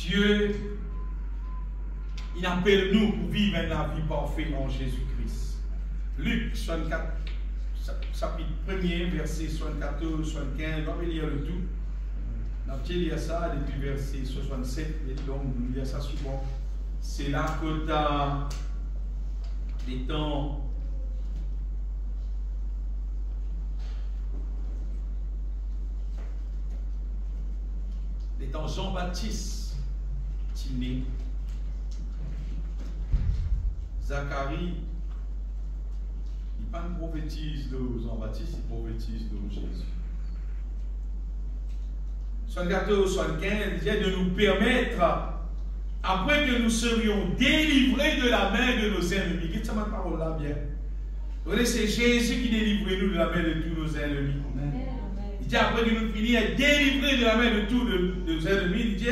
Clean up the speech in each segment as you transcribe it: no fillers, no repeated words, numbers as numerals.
Dieu, il appelle nous pour vivre la vie parfaite en Jésus-Christ. Luc 64, chapitre 1er, verset 74, 75, on va lire le tout. On va lire ça depuis verset 67, et donc on va lire ça souvent. C'est là que tu as des temps. Les temps Jean-Baptiste, Timné, Zacharie, il ne prophétise de Jean-Baptiste, il prophétise de Jésus. 74, 75, il dit de nous permettre, après que nous serions délivrés de la main de nos ennemis. Dites ça ma parole là bien. Vous voyez, c'est Jésus qui délivre nous de la main de tous nos ennemis. Amen. Il dit après que nous finissons délivrés de la main de tous nos ennemis, il dit,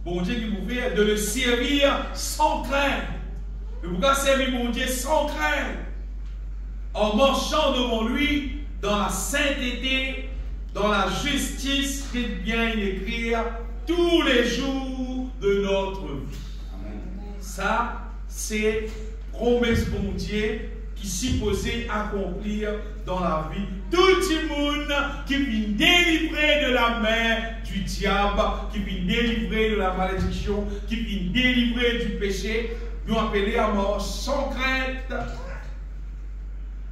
bon Dieu qui vous fait de le servir sans crainte. De pouvoir servir mon Dieu sans crainte. En marchant devant lui dans la sainteté, dans la justice, qui bien écrire tous les jours de notre vie. Amen. Ça, c'est promesse bon Dieu qui s'y posait accomplir dans la vie. Tout le monde qui vient délivrer de la main du diable, qui vient délivrer de la malédiction, qui vient délivrer du péché, nous appeler à mort sans crainte,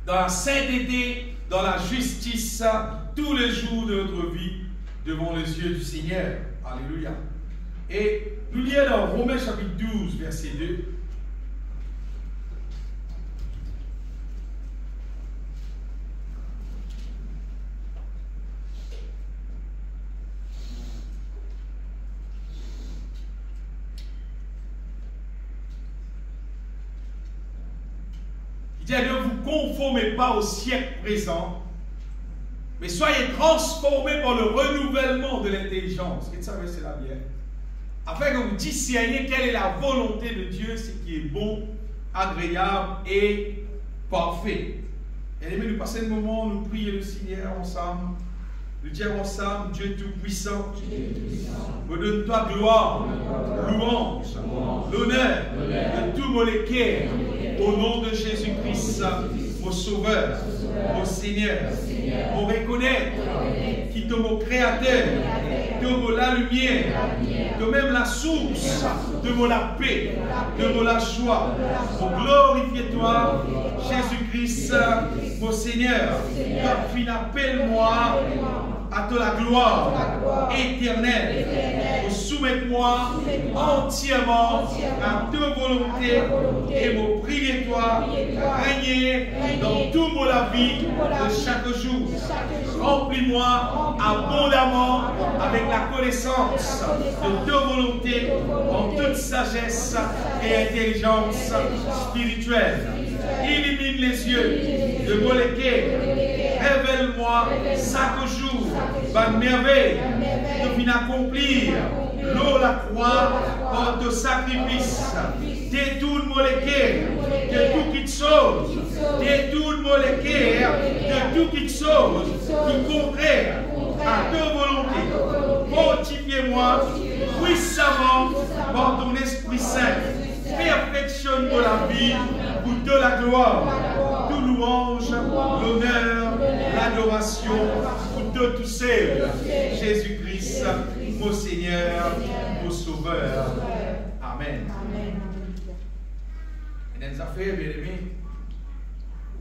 dans la sainteté, dans la justice, tous les jours de notre vie, devant les yeux du Seigneur. Alléluia. Et nous lisons dans Romains chapitre 12, verset 2. Il dit, ne vous conformez pas au siècle présent, mais soyez transformés par le renouvellement de l'intelligence. Vous savez, c'est la bien. Afin que vous discerniez quelle est la volonté de Dieu, ce qui est bon, agréable et parfait. Et aimez, nous passer le moment, nous prier le Seigneur ensemble. Nous dire ensemble, Dieu Tout-Puissant, me donne-toi gloire, louange, l'honneur de tout mon équerre, au nom de Jésus-Christ, mon Sauveur, mon Seigneur, mon reconnaître, qui est mon Créateur, de la lumière, de même la source, de la paix, de la joie. Pour glorifier toi, Jésus-Christ, mon Seigneur, quand appelle-moi à de la gloire éternelle. Soumets-moi entièrement à ta volonté et me prier toi, régner dans toute la vie de chaque jour. Remplis-moi abondamment avec la connaissance de ta volonté en toute sagesse et intelligence spirituelle. Illumine les yeux de Moléké. Révèle-moi chaque jour ma merveille de venir accomplir l'eau la croix par de sacrifice. Détourne Moléké de tout qui te sauve. Détourne Moléké de tout qui te sauve. Qui contraire à ta volonté. Fortifie-moi puissamment par ton Esprit Saint. Perfectionne la vie pour de la gloire, tout louange, l'honneur, l'adoration pour de tous ceux. Jésus-Christ, mon Seigneur, mon Sauveur. Amen. Et dans les affaires, bien aimés,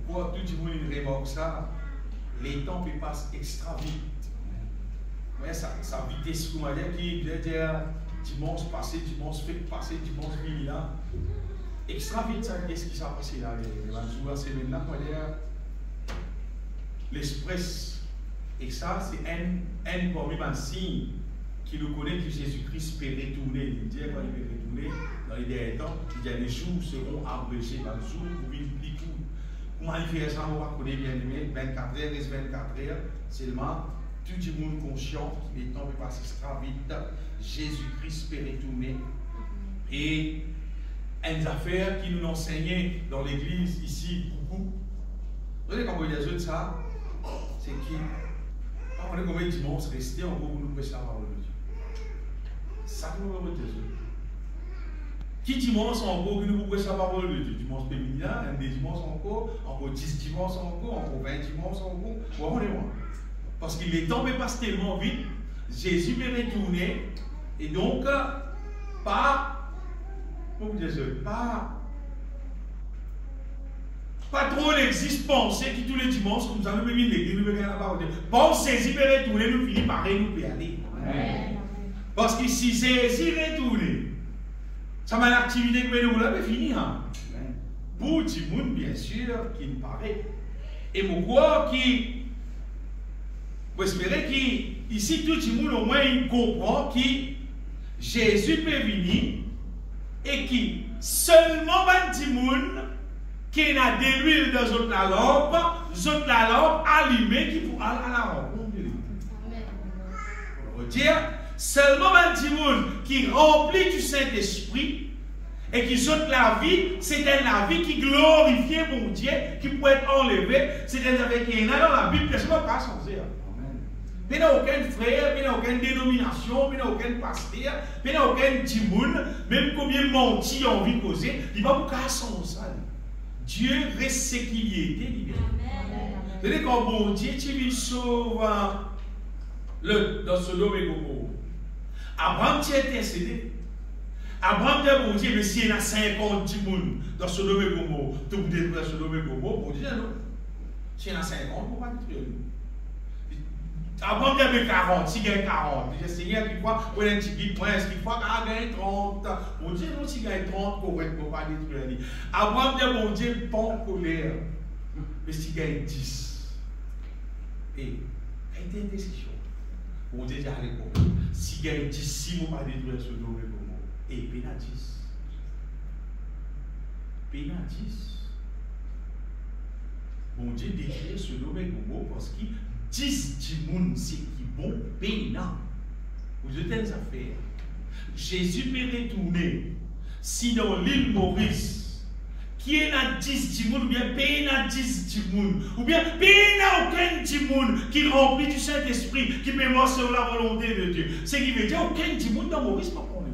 pourquoi tout le monde remarque ça? Les temps passent extra vite. Ouais, ça vitesse, comme on dit, qui veut dire dimanche passé, dimanche fait passé, dimanche fini là. Extra vite, ça, qu'est-ce qui s'est passé là? C'est maintenant qu'on dit l'express. Et ça, c'est un parmi les signes qui nous connaît que Jésus-Christ peut retourner. Il dit quand il peut retourner dans les derniers temps, il dit les jours seront abrégés dans le jour où il plie tout. Comment il fait ça? On va connaître bien aimé, 24 heures, reste 24 heures seulement. Tout le monde conscient, les temps peuvent passer extra vite. Jésus-Christ peut retourner. Et une affaire qui nous enseignait dans l'église ici, beaucoup. Vous voyez comment il y a de ça? C'est qui? On est combien de dimanches restés en gros pour nous prêcher la parole de Dieu. Ça nous va voter. Qui dimanche encore, qui nous prêche la parole de Dieu? Dimanche féminin, un des dimanches encore 10 dimanches encore 20 dimanches encore. Comprenez-moi? Parce qu'il est tombé passe tellement vite, Jésus peut retourner, et donc, pas trop n'existe penser qui tous les dimanches, comme ça, nous venons l'église, nous venons la parole de Dieu. Penser, Jésus peut retourner, nous finissons par nous peut aller. Amen. Parce que si Jésus retourne, ça m'a l'activité que nous voulons finir. Pour tout le monde, bien sûr, qui me paraît. Et mon corps qui, vous espérez qu'ici, tout le monde, au moins, il comprend que Jésus peut venir et qui seulement 20 monde qui a de l'huile dans la lampe allumée qui pour aller à la rencontre de Dieu. On va dire, seulement 20 personnes qui remplit du Saint-Esprit et qui saute la vie, c'est la vie qui glorifie mon Dieu, qui peut être enlevée. C'est la vie qui est dans la Bible, personne ne peut pas changer. Il n'y a aucun frère, il n'y a aucune dénomination, il n'y a aucun pasteur, il n'y a aucun timoun, même combien menti a envie de causer, il ne va pas changer ça. Dieu reste ce qu'il y était, libéré. C'est-à-dire quand bon Dieu, tu lui sauves dans Sodome et Gomorrhe. Abraham, tu es intercédé. Abraham dit bon Dieu, mais s'il y a 50 personnes dans Sodome et Gomorrhe, tout pour détruire Sodome et Gomorrhe, bon Dieu, non. S'il y en a 50, on ne peut pas détruire. Abraham dit mais 40, s'il y a 40, le Seigneur qui voit, pour un petit point, est-ce qu'il faut qu'il y ait 30? Bon Dieu, non, s'il y a 30, on ne peut pas détruire. Abraham dit bon Dieu, pas en colère, mais s'il y a 10. Et, il y a une décision. Bon Dieu dit allez, s'il y a 10, si on ne peut pas détruire ce domaine, et pénal 10. Pénal 10. Bon Dieu détruit ce domaine parce qu'il 10 personnes, c'est qui bon pénal. Vous êtes des affaires. Jésus peut retourner si dans l'île Maurice, qui est dans 10 personnes, ou bien pénal 10 personnes, ou bien pénal aucun personne qui remplit du Saint-Esprit, qui peut voir sur la volonté de Dieu. Ce qui veut dire aucun personne dans Maurice, pas pour nous.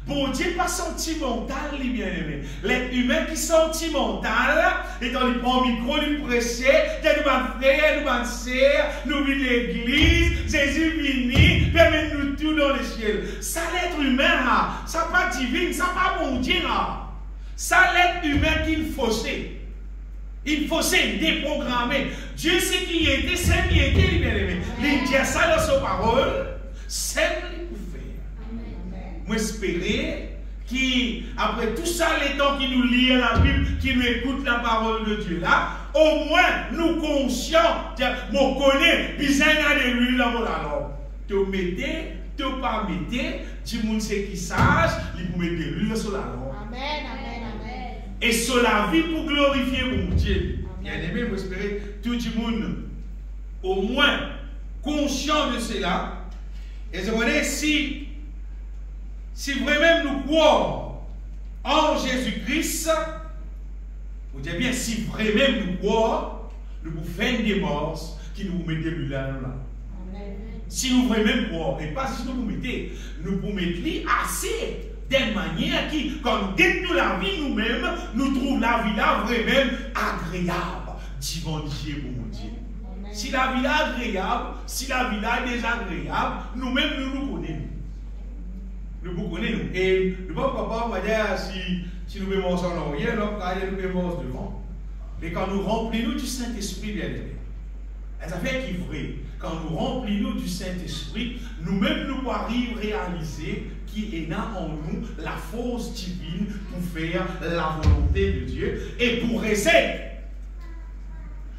Bon Dieu pas sentimental, les bien-aimés. L'être humain qui sentimental, et dans le prend micro, lui prêcher, nous va frère, nous va sœur, nous vivons l'église, Jésus vini, permet-nous tout dans les cieux. Ça l'être humain, ça pas divin, ça pas bon Dieu. Ça l'être humain qu'il faussait. Il faussait, déprogrammé. Dieu sait qui était, c'est qui était, les bien-aimés. Il dit ça dans sa parole, c'est moi espérer qu'après tout ça, les temps qui nous lisent la Bible, qui nous écoutent la parole de Dieu là, au moins nous conscients, nous connaissons, puis ça y a de l'huile dans la langue. Tu mettez, tu pas mettez, tu monde c'est qui sage, il vous mettez de l'huile sur la langue. Amen, amen, amen. Et sur la vie pour glorifier mon Dieu. Bien aimé, vous espérez tout le monde au moins conscient de cela. Et je voudrais si vraiment nous croyons en Jésus-Christ, vous dites bien, si vraiment nous croyons, nous vous faisons des morts qui nous mettent de là. Si nous vraiment croyons, et pas si nous vous mettez, nous vous mettons assez d'une manière qui, quand nous détenons la vie nous-mêmes, nous trouvons la vie là vraiment agréable, devant Dieu, mon Dieu. Si la vie là est agréable, si la vie là est désagréable, nous-mêmes nous connaissons. Nous vous connaissons. Et nous ne pouvons pas dire si nous mettons en arrière, nous mettons devant. Mais quand nous remplissons du Saint-Esprit, bien aimé, ça fait qu'il est vrai. Quand nous remplissons du Saint-Esprit, nous-mêmes nous arrivons à réaliser qu'il est là en nous la force divine pour faire la volonté de Dieu et pour rester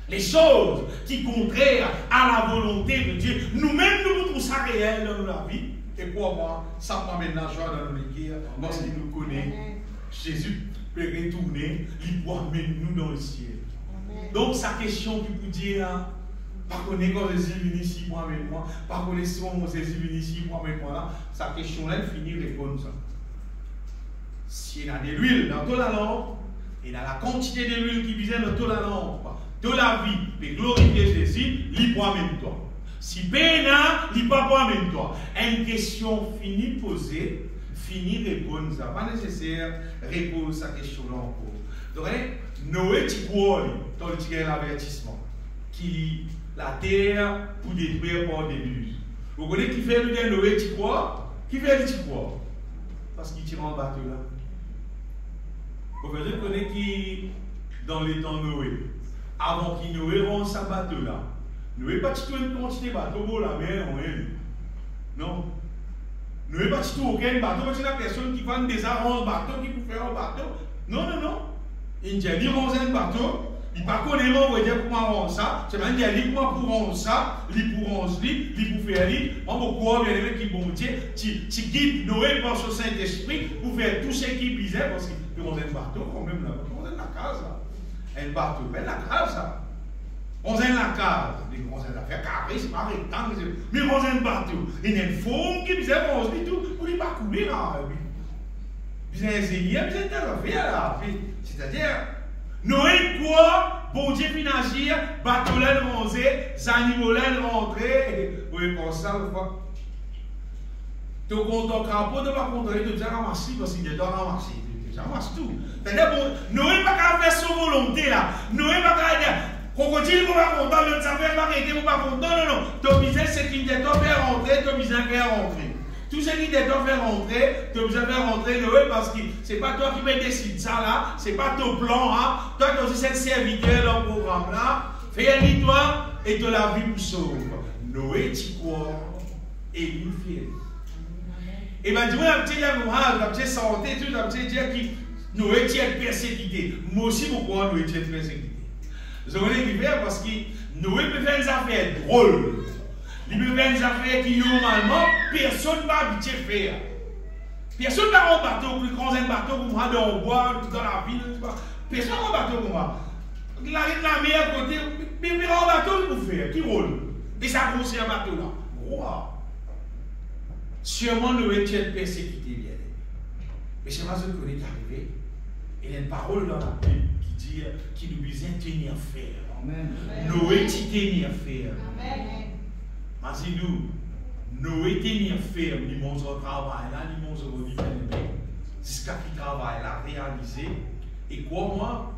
les choses qui sont contraires à la volonté de Dieu. Nous-mêmes nous trouvons ça réel dans la vie. Et pour moi, ça m'amène la joie dans nos guerres parce qu'il nous connaît. Jésus peut retourner, il peut amener nous dans le ciel. Amen. Donc, sa question qui peut dire, pas connaître quand Jésus vient ici pour amener moi, pas connaître si Jésus vient ici pour amener moi là, sa question là, elle finit répondre ça. S'il y a de l'huile dans toute la lampe, et dans la quantité de l'huile qui visait dans toute la lampe, de la vie, et glorifier Jésus, il peut amener toi. Si Bénin, il n'y a pas pour même toi. Une question finie posée, finie répondre. Ça pas nécessaire répondre à cette question-là encore. Donc, Noé, tu crois, dans le tigre l'avertissement, qui lit la terre pour détruire par déluge. Vous connaissez qui fait le Noé, tu crois? Qui fait le tu crois? Parce qu'il tire en bateau là. Vous connaissez qui, dans les temps Noé, avant qu'il Noé rende sa bateau là, Noé pas tout une quantité de bateaux pour la mer en elle. Non. Noé pas tout aucun bateau, parce que la personne qui va déjà rendre bateau, qui peut faire un bateau. Non, non, non. Il dit, il rend un bateau, il ne pas connaît pas, dire comment rendre ça. C'est même dire, comment pour rendre ça, il pour rendre lui, il pour faire lui. On va croire, bien aimé, qui bon Dieu, tu guides Noé par ce Saint-Esprit pour faire tout ce qui brisait, parce qu'il rend un bateau quand même là. On est dans la case là. Un bateau, ben la case ça. On est dans la case. On est dans la carré, c'est pas rectangle. Mais on est dans le bateau. Il y a une forme qui brisait, on se dit tout, pour ne pas couler là. Puis c'est un seigneur, puis c'est un affaire là. C'est-à-dire, Noé quoi, bon Dieu financier, bateau là rangé, animaux là rentrés, oui, pour ça, une fois. Tu comptes ton crapaud, tu ne vas pas contrôler, tu dois ramasser parce qu'il doit ramasser. Tu ramasses tout. C'est-à-dire, Noé n'a pas qu'à faire son volonté là. Noé n'a pas qu'à dire, crocodile, vous ne pas content, le saveur va arrêter, vous ne pas content. Non, non, non. Ton business, c'est qu'il doit faire rentrer, ton business faire rentrer. Tout ce qui doit faire rentrer, tu as besoin de faire rentrer Noé parce que ce n'est pas toi qui me décide ça là, ce n'est pas ton plan. Hein. Toi, tu as aussi cette serviteur dans le programme là. Fais-le toi et tu la vie pour sauver. Noé, tu crois et il fait. Et bien, dis-moi, la petite amourage, la petite santé, tout, la petite dire qui Noé, tu es persécuté. Moi aussi, pourquoi Noé, tu es persécuté? Je voulais le faire parce que Noé peut faire des affaires drôles. Il peut faire des affaires qui, normalement, personne ne va habituer à faire. Personne ne va avoir un bateau, plus grand un bateau pour moi, dans le bois, dans la ville. Personne n'a un bateau pour moi. La mer à côté, mais il y a un bateau pour faire. Qui roule? Et ça grossit un bateau là. Wow. Sûrement, Noé est persécuté, bien. Mais c'est pas ce qu'on est arrivé. Il y a une parole dans la Bible qui dit qu'il nous besoin de tenir ferme. Amen. Noé, tu tenir ferme. Amen. Mais nous, Noé tenir ferme, il monte au travail là, il monte au niveau jusqu'à qu'il travaille là, réalisé. Et quoi, moi,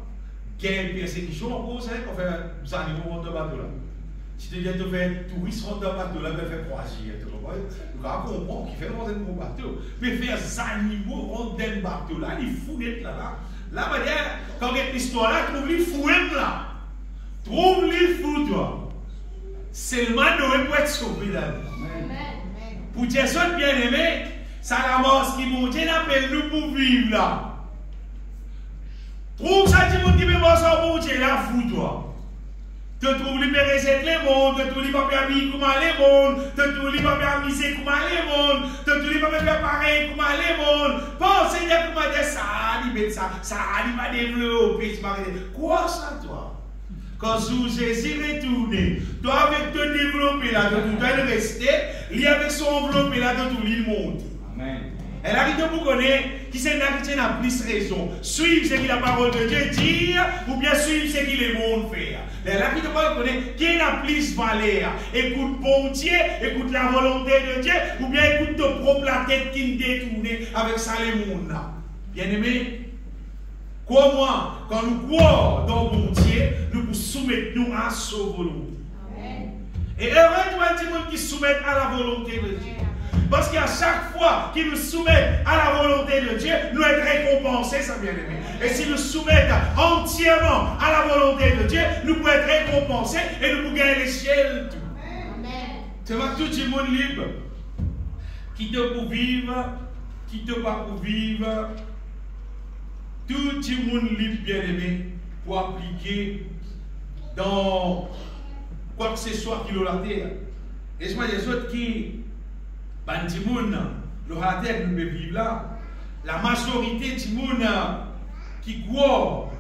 qu'il y a une persécution, en gros, c'est qu'on fait des animaux dans le bateau là. Si tu viens de faire touriste dans le bateau là, tu fais croisière, tu comprends? Donc, on comprend qu'il fait dans un bateau. Mais faire des animaux dans le bateau là, il fout d'être là. Là, quand il y a l'histoire là, trouve les fous là. Trouve les fous, toi. Seulement Noé peut être sauvé là. Pour dire ça, bien aimé, ça la mort qui monte, appelle nous pour vivre là. Trouve ça, tu monde qui peut voir ça pour Dieu là, fou toi. Tu trouves les pères les mondes, tu trouves les papiers amis comme les mondes, tu trouves les papiers amisés comme les mondes, tu trouves les papiers pareils comme les mondes. Pensez bien comment dire ça, il va développer. Quoi ça toi? Quand Jésus retourne, toi avec te développer là, de tout le rester, lui avec son enveloppé là, de tout le monde. Amen. Elle arrive pour connaître qui c'est là qui a plus raison. Suivre ce que la parole de Dieu dit, ou bien suivre ce que le monde fait. Elle arrive pour connaître qui a plus valeur. Écoute bon Dieu, écoute la volonté de Dieu, ou bien écoute ton propre la tête qui nous détourne avec ça le monde là. Bien aimé? Crois-moi, quand nous croyons dans bon Dieu, nous nous soumettons à sa volonté. Amen. Et heureux tous les gens qui soumettent à la volonté de Dieu. Parce qu'à chaque fois qu'ils nous soumettent à la volonté de Dieu, nous sommes récompensés, ça bien aimé. Et si nous soumettons entièrement à la volonté de Dieu, nous pouvons être récompensés et nous pouvons gagner les ciels. C'est pas tout le monde libre qui te pour vivre, qui te pas pour vivre. Tout le monde libre, bien aimé, pour appliquer dans quoi que ce soit qui est la terre. Et c'est des autres qui, ben, du monde, la terre nous peut vivre là. La majorité du monde qui croit,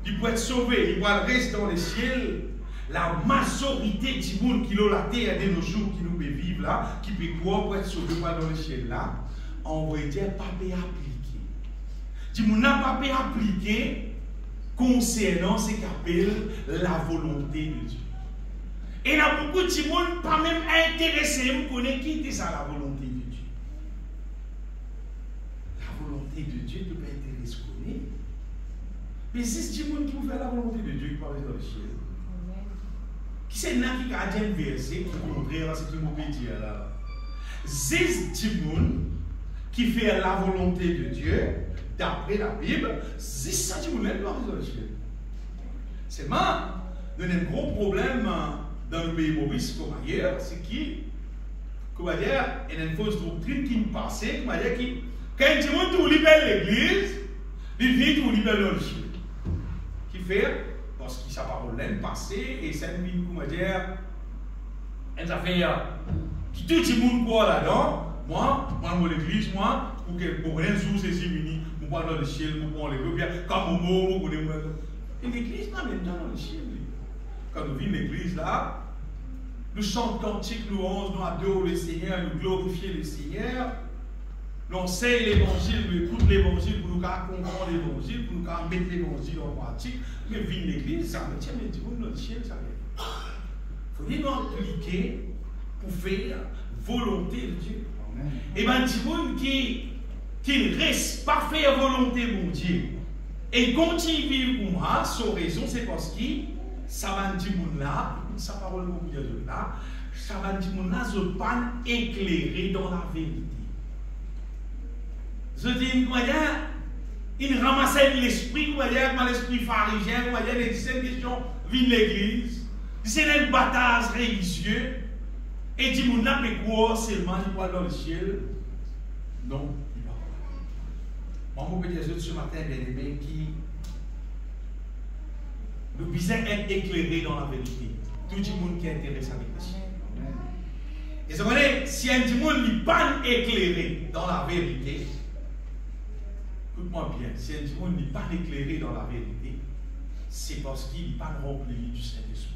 qui peut être sauvé, qui va rester dans les ciels. La majorité du monde qui est la terre de nos jours, qui nous peut vivre là, qui peut croire pour être sauvé dans les ciels là, on va dire pas appliquer. Si vous n'avez pas pu appliquer concernant ce qu'appelle la volonté de Dieu. Et il y a beaucoup de gens pas même intéressés à connaître qui est ça la volonté de Dieu. La volonté de Dieu ne peut pas intéresser à connaître. Mais si c'est des gens qui vont faire la volonté de Dieu qui parle dans le ciel. Qui c'est là qui a dit un verset qui est contraire à ce qu'il m'a dit là. C'est des gens qui fait la volonté de Dieu d'après la Bible. C'est ça qui voulait dans le ciel. C'est moi. Nous avons un gros problème dans le pays maurice comme ailleurs, c'est qu'il y a une fausse doctrine qui me passait, quand tu montes l'église, il vient tout libérer le ciel. Qui fait, parce qu'il sa parole l'aime passé, et c'est une affaire qui tout le monde croit là-dedans. Moi, dans l'église, pour rien jour, c'est si fini, je prends dans le ciel, je prends les bien, comme mot, et l'église, non, même dans le ciel. Quand nous vivons l'église là, nous chantons cantiques, louanges, nous adorons le Seigneur, nous glorifions le Seigneur, nous enseignons l'évangile, nous écoutons l'évangile pour nous comprendre l'évangile, pour nous mettre l'évangile en pratique. Mais vivre l'église, ça me tient, mais du coup, notre ciel, ça vient. Il faut nous impliquer pour faire volonté de Dieu. Et bien, du coup, qui ne reste pas faire volonté de Dieu et continue à vivre pour moi, sans raison, c'est parce qu'il ça va dire là, sa parole de là, ça va dire là, je ne pas éclairé dans la vérité. Je dis, il ramassait l'esprit, l'esprit pharisien, il disait une question, vient l'église, c'est une bataille religieuse, et dit, mon âme est quoi seulement, il va dans le ciel. Non, il va pas. Moi, je peux dire ce matin, bien aimé, qui nous besoin être éclairés dans la vérité. Tout le monde qui est intéressé avec le ciel. Et vous savez, si un monde n'est pas éclairé dans la vérité, écoute-moi bien, si un monde n'est pas éclairé dans la vérité, c'est parce qu'il n'est pas rempli du Saint-Esprit.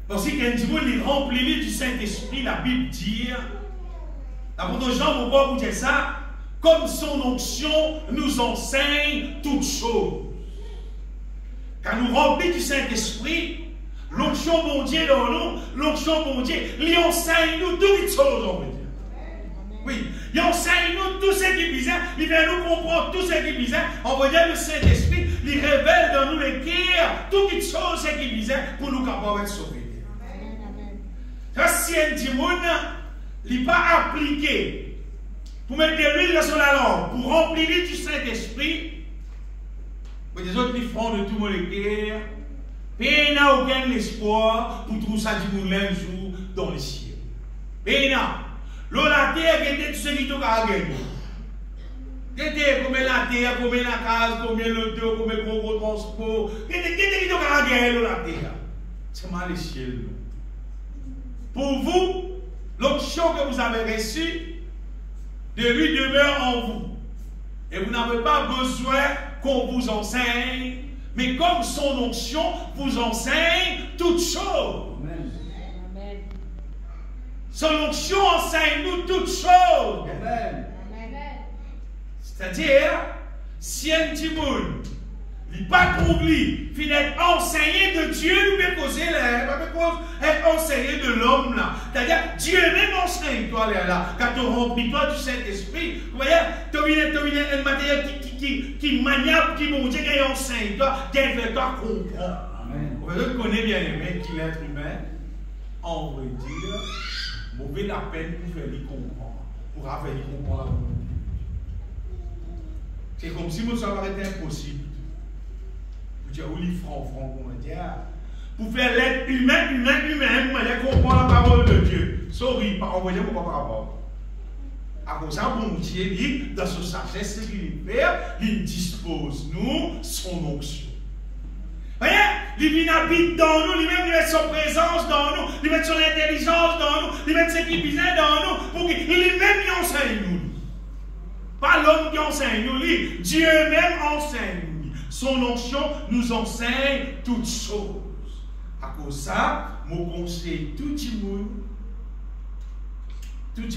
Parce qu'un monde est rempli du Saint-Esprit, la Bible dit, l'apôtre Jean, pourquoi vous dites ça? Comme son onction nous enseigne toutes choses. Quand nous remplissons du Saint-Esprit, l'onction bon Dieu dans nous, l'onction bon Dieu, il enseigne nous toutes choses, on veut dire. Oui, il enseigne nous tout ce qui est bizarre, il vient nous comprendre tout ce qui est bizarre. On veut dire le Saint-Esprit, il révèle dans nous les cœurs toutes choses qui est bizarre pour nous capables d'être sauvés. Si un démon n'est pas appliqué pour mettre de l'huile sur la langue, pour remplir du Saint-Esprit, mais les autres, ils font de tout mon cœur. Mais il n'y a aucun espoir pour tout ça du monde un jour dans le ciel. Mais il y a. La terre, il y a tout ce qui est à gagner. Combien la terre, combien la case, combien l'auto, combien le gros transport. Il y a tout ce qui est à gagner la terre. C'est mal le ciel. Pour vous, l'onction que vous avez reçue, de lui demeure en vous. Et vous n'avez pas besoin qu'on vous enseigne, mais comme son onction vous enseigne toutes choses. Amen. Son onction enseigne nous toutes choses. C'est-à-dire, si un petit monde n'est pas pour lui, il est enseigné de Dieu, nous peut causer être enseigné de l'homme là. C'est-à-dire, Dieu même enseigne toi là, quand tu remplis toi du Saint-Esprit. Vous voyez, tu as un matériel qui maniable, qui mon Dieu, qui enseigne toi, qui fait toi comprendre. Vous connaissez bien aimé qu'il est l'être humain, on veut dire, mauvais la peine pour faire lui comprendre, pour avoir lui comprendre la volonté. C'est comme si ça aurait été impossible. Vous dites, oui, franc, on va dire. Pour faire l'être humain, vous allez comprendre la parole de Dieu. Sorry, on va dire pourquoi par rapport. À cause de ça, bon Dieu, dans sa sagesse, ce qu'il fait, il dispose nous son onction. Voyez, il habite dans nous, il met son présence dans nous, il met son intelligence dans nous, il met ce qui vient dans nous, pour qu'il même enseigne nous. Pas l'homme qui enseigne nous, Dieu même enseigne nous. Son onction nous enseigne toutes choses. À cause de ça, mon conseil, tout le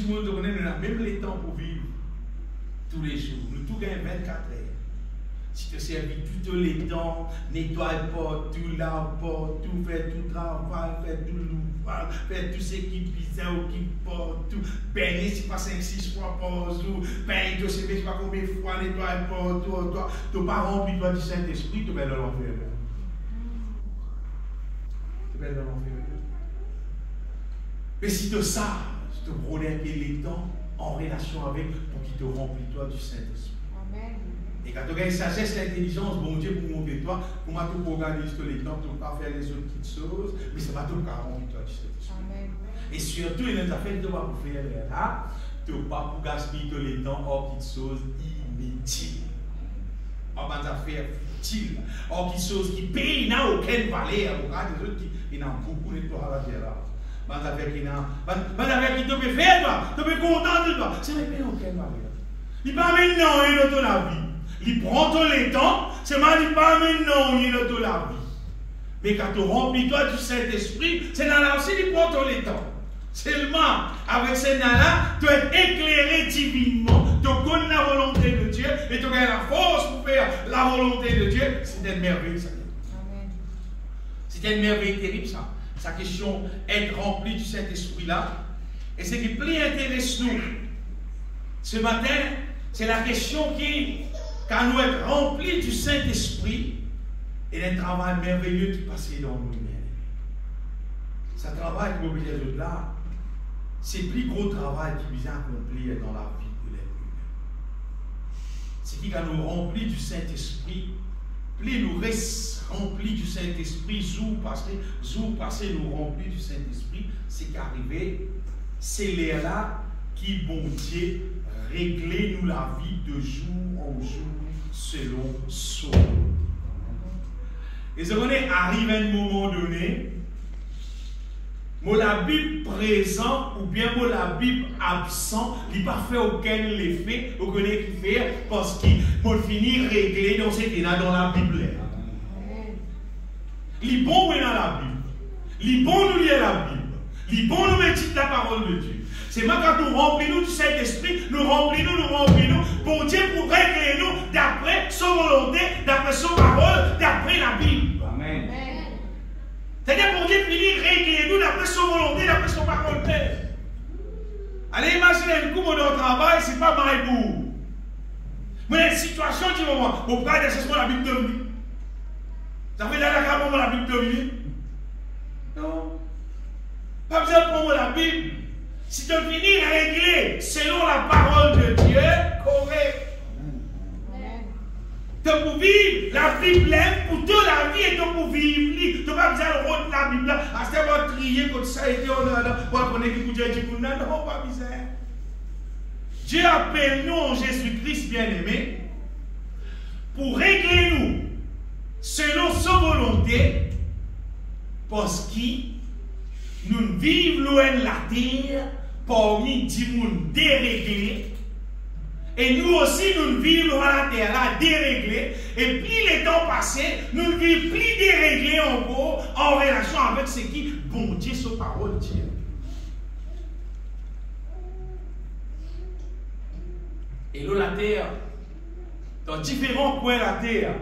monde on a même les temps pour vivre tous les jours. Nous tout gagnons 24 heures. Si tu servis tout le temps, nettoie pas, tout lave pas, tout fait tout travail, fait tout l'ouvrage, fait tout ce qui bizarre ou qui porte, tout, baigner si pas 5-6 fois par jour, baigner tu sais pas combien de fois, nettoie pas, toi, tu pas rempli toi du Saint-Esprit, tu vas dans l'enfer. Tu vas dans l'enfer. Mais si tu sage, tu te prônes les temps en relation avec pour qu'il te remplisse toi du Saint-Esprit. Amen. Et quand tu as une sagesse, l'intelligence, bon Dieu, pour montrer toi, pour moi, tu organiser tous les temps, tu ne peux pas faire les autres petites choses, mais c'est pas tout le cas, toi, tu sais. Et surtout, il y a des affaires que tu vas pour faire là, tu ne peux pas pour gaspiller tous les temps en petites choses inutiles. En des affaires futiles, en petites choses qui payent, n'a aucune valeur. Regarde des autres qui n'ont beaucoup de toi à la terre là. Des affaires qui te peuvent faire, toi, tu peux content de toi. Ça ne paye aucune valeur. Il ne va pas maintenant dans la vie. Il prend tout le temps, c'est mal, il pas maintenant dans la vie. Mais quand tu remplis toi du Saint-Esprit, c'est dans là aussi il prend tout le temps. Seulement, avec ces là, tu es éclairé divinement, tu connais la volonté de Dieu et tu as la force pour faire la volonté de Dieu. C'est une merveille, ça. C'est une merveille terrible, ça. Sa question être rempli du Saint-Esprit là. Et ce qui plus intéresse nous ce matin, c'est la question qui, quand nous sommes remplis du Saint-Esprit, et un travail merveilleux qui passe dans nous-mêmes. Ce travail que vous avez là, c'est le plus gros travail qui vient accomplir dans la vie de l'être humain. C'est qui, quand nous remplis du Saint-Esprit, plus nous restons remplis du Saint-Esprit, jour passé, nous remplis du Saint-Esprit, c'est qu'arrivé, c'est l'air-là qui, bon Dieu, régler nous la vie de jour en jour selon son. Et ce qu'on est arrivé à un moment donné, moi la Bible présent ou bien moi la Bible absent, il n'a pas fait aucun effet, aucun effet parce qu'il faut finir réglé dans ce qu'il y a dans la Bible. Il est bon dans la Bible. Il est bon nous lire la Bible. Il est bon nous méditer la parole de Dieu. C'est moi quand nous remplissons du Saint-Esprit, nous remplissons, pour Dieu pour régler nous d'après son volonté, d'après son parole, d'après la Bible. Amen. C'est-à-dire pour Dieu finir régler nous d'après son volonté, d'après son parole. Allez, imaginez un coup au travail, c'est pas mal pour. Mais la situation du moment, vous prenez des la Bible domine. Ça fait là comment la Bible domine? Non. Pas besoin de prendre la Bible. Si tu finis à régler selon la parole de Dieu, correct. Tu peux vivre la Bible pour toute la vie et tu peux vivre. Tu n'as pas besoin de rendre la Bible. À ce moment trier comme ça et pour connaître que Dieu dit non, pas besoin. Dieu appelle nous en Jésus-Christ bien-aimé pour régler nous selon sa volonté parce qu'il nous vivons loin de la terre parmi 10 monde déréglés. Et nous aussi, nous vivons à la terre là déréglés. Et plus les temps passés, nous vivons plus déréglés encore en relation avec ce qui, bon Dieu, sa parole dit. Et là, la terre, dans différents coins de la terre,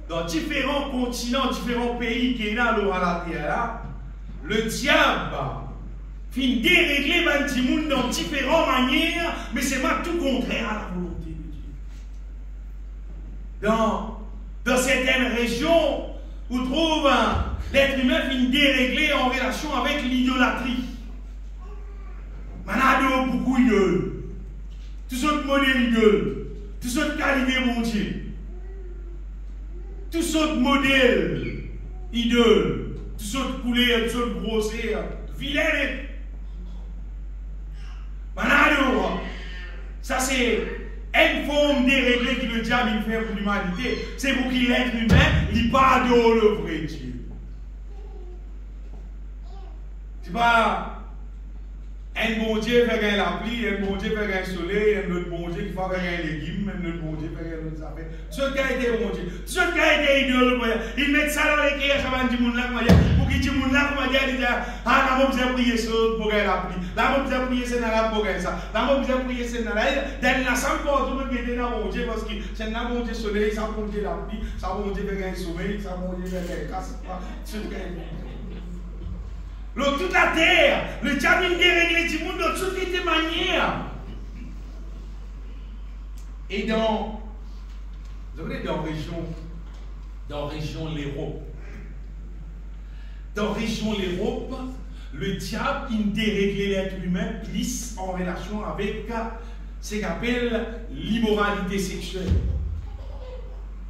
dans différents continents, différents pays qui est là à la terre là, le diable finit dérégler le monde dans différentes manières, mais c'est pas tout contraire à la volonté de Dieu. Dans certaines régions, où trouve l'être humain finit dérégler en relation avec l'idolâtrie. Maintenant, beaucoup d'idoles. Tous autres modèles d'idoles. Tous autres qualités mon Dieu. Tous autres modèles idoles. Tous autres couleurs, tous autres grossières, vilaines. Maintenant, ça c'est une forme déréglée que le diable fait pour l'humanité. C'est pour qu'il l'être humain, il pardonne le vrai Dieu. C'est pas Un bon Dieu fait gagner la pluie, un bon Dieu fait gagner le soleil, un autre bon Dieu qui fait gagner les légumes, un autre bon Dieu fait gagner les affaires. Tout qui a été bon Dieu, tout qui a été idéal, ils mettent ça dans les cœurs, ça va dire moun là comment dire, pour qui dit moun là comment dire, ils disent ah là on prier ça pour gagner la pluie, là on prier c'est là pour gagner ça, là on prier c'est là, dans l'ensemble pour tout le monde qui est dans bon Dieu parce que c'est là bon Dieu soleil, ça bon Dieu la pluie, ça bon Dieu fait gagner le sommeil, ça bon Dieu fait gagner casse, tout toute la terre, le diable déréglé du monde de toutes les manières. Et dans région l'Europe. Dans région l'Europe, le diable déréglé l'être humain plus en relation avec ce qu'on appelle l'immoralité sexuelle.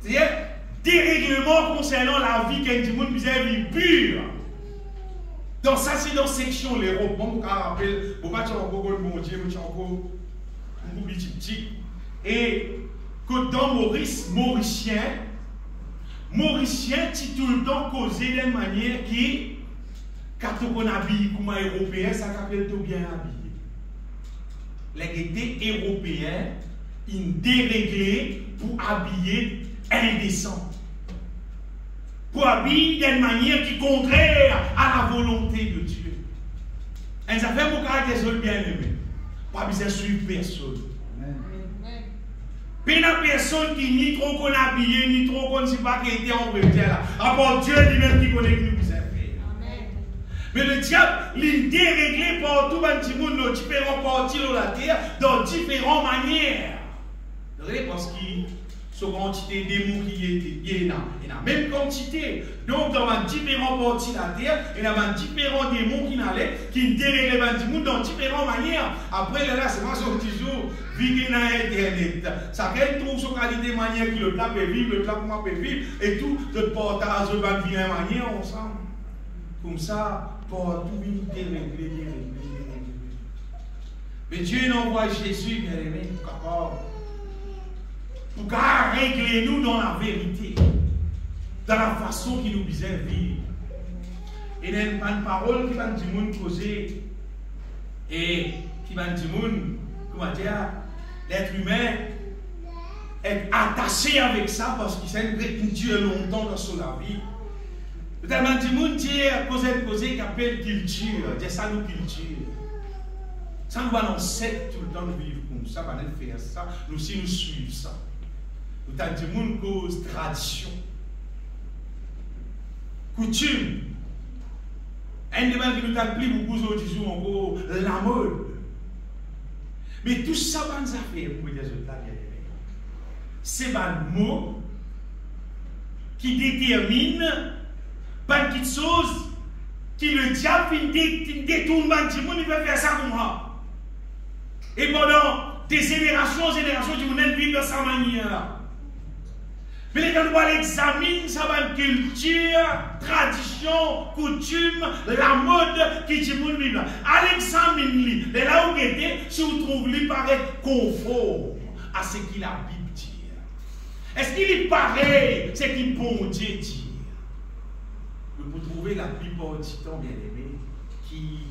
C'est-à-dire dérèglement concernant la vie qu'un monde puisse vivre pure. Donc ça c'est dans section l'Europe. Bon, je rappelle, je ne sais pas si mon Dieu, je suis encore un petit. Et que dans Mauricien, tu tout le temps causé d'une manière qui, quand on habille comme un Européen, ça s'appelle tout bien habillé. Les étés européens, ils déréglés pour habiller indécent. Pour habiller d'une manière qui est contraire à la volonté de Dieu. Et ça fait mon caractère seul bien aimé. Pas besoin de suivre personne. Puis il y a personne qui ni trop qu'on habillé, ni trop qu'on ne sait pas qui était en vrai là. À part Dieu lui-même qui connaît qui nous besoin faire. Mais le diable, il déréglé partout dans différents parties de la terre, dans différentes manières. Parce qu'il sur quantité des mots qui il y a la même quantité. Donc, dans différentes parties de la terre, il y a différents démons qui n'allaient, qui dérèglent dans différentes manières. Après, là, c'est pas sur toujours vivre dans Internet. Ça crée tout sur qualité de manière que le plat peut vivre, le plat peut vivre, et tout, de partage de manière ensemble. Comme ça, pour tout dérégler. Mais Dieu n'envoie Jésus, bien aimé, capable. Pour régler nous dans la vérité, dans la façon qui nous besoin de vivre. Et il y a une parole qui va nous dire causer et qui va nous dire, comment dire, l'être humain est attaché avec ça parce qu'il s'est Dieu longtemps dans son vie. Peut-être dire causer qui appelle culture, dire ça nous culture. Ça nous va dans cette tout le temps de vivre comme ça, va nous faire ça, nous aussi nous suivons ça. Nous avons dit monde cause tradition, coutume. Un des qui nous a pris beaucoup d'autres jours encore la mode. Mais tout ça va nous faire pour les autres là, bien aimé. C'est un mot qui détermine pas une petite chose qui le diable détourne du monde, il veut faire ça comme moi. Et pendant des générations, du monde vivent dans sa manière. Mais quand on l'examine, ça va être culture, tradition, coutume, la mode qui dit mon vivre. À l'examine, là où il était, si vous trouvez paraît conforme à ce qu'il a Bible dit. Est-ce qu'il est pareil, ce qu'il bon Dieu dit? Vous trouvez la plupart du temps, bien aimé, qui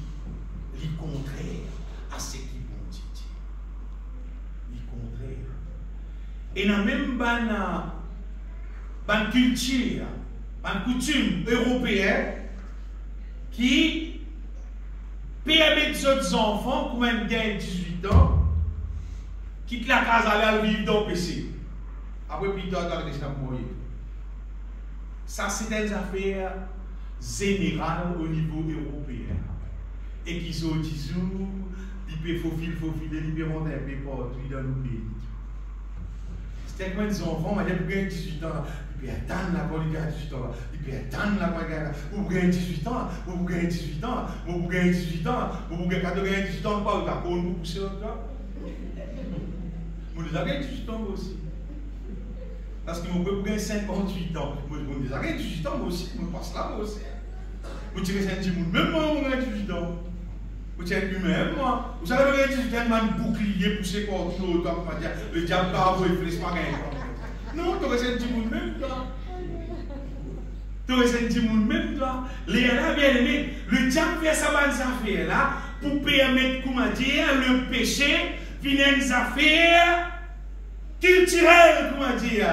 est contraire à ce qu'il bon Dieu dit. Il est contraire. Et dans même une culture, une coutume européenne qui permet aux enfants, comme un gars de 18 ans, quitte la case aller vivre dans le PC. Après, puis toi, tu as mourir. Ça, c'est des affaires générales au niveau européen. Et qui sont toujours, ils peuvent faufiler, ils peuvent monter un peu partout dans le pays. C'est tellement des enfants, il y a pour gagner 18 ans, il peut attendre la qualité à 18 ans, il peut attendre la qualité, vous gagnez 18 ans, vous gagnez 18 ans, vous gagnez 18 ans, vous gagnez 18 ans, pas vous avez poussé au temps. Vous avez 18 ans aussi. Parce que vous pouvez 58 ans. Vous avez 18 ans aussi, vous passez là aussi. Vous tirez 5 ans, même moi, vous avez 18 ans. Vous tirez lui-même, moi. Vous savez, vous avez 18 ans, un bouclier poussé contre l'autre, le diable va vous effleure pas gagner. Non, tu aurais senti mon même temps. Tu aurais senti mon même temps. Les là, bien aimé, le diable fait sa bonne affaire là, pour permettre, comment dire, le péché, venir nous affaires culturelles, comment dire.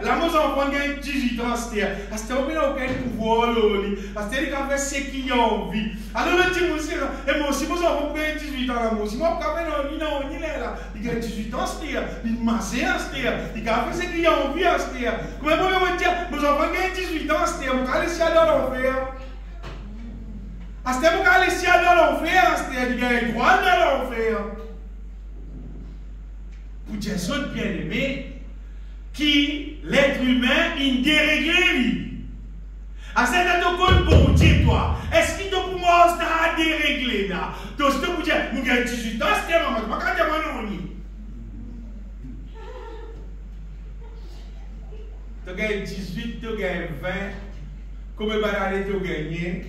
La maison enfant gagne 18 ans, c'est-à-dire, parce que vous n'avez aucun pouvoir, parce que vous avez fait ce qu'il y a envie. Alors le petit monsieur, et moi aussi, moi enfant gagne 18 ans, moi aussi, moi quand même, non, il gagne 18 ans, c'est-à-dire, il massé, c'est-à-dire, il a fait ce qu'il y a envie, c'est-à-dire. Comment vous dire, moi enfant gagne 18 ans, c'est-à-dire, vous allez essayer dans l'enfer. Parce que vous allez essayer dans l'enfer, c'est-à-dire, il gagne droit dans l'enfer. Pour dire ça, bien-aimé, qui l'être humain, il déréglé. À cet endroit, bon Dieu, toi, est-ce qu'il te commence à dérégler là? Donc, je te dis, nous avons 18 ans, c'est un moment, je ne sais pas, tu as 18, tu as 20, combien d'années tu as gagné?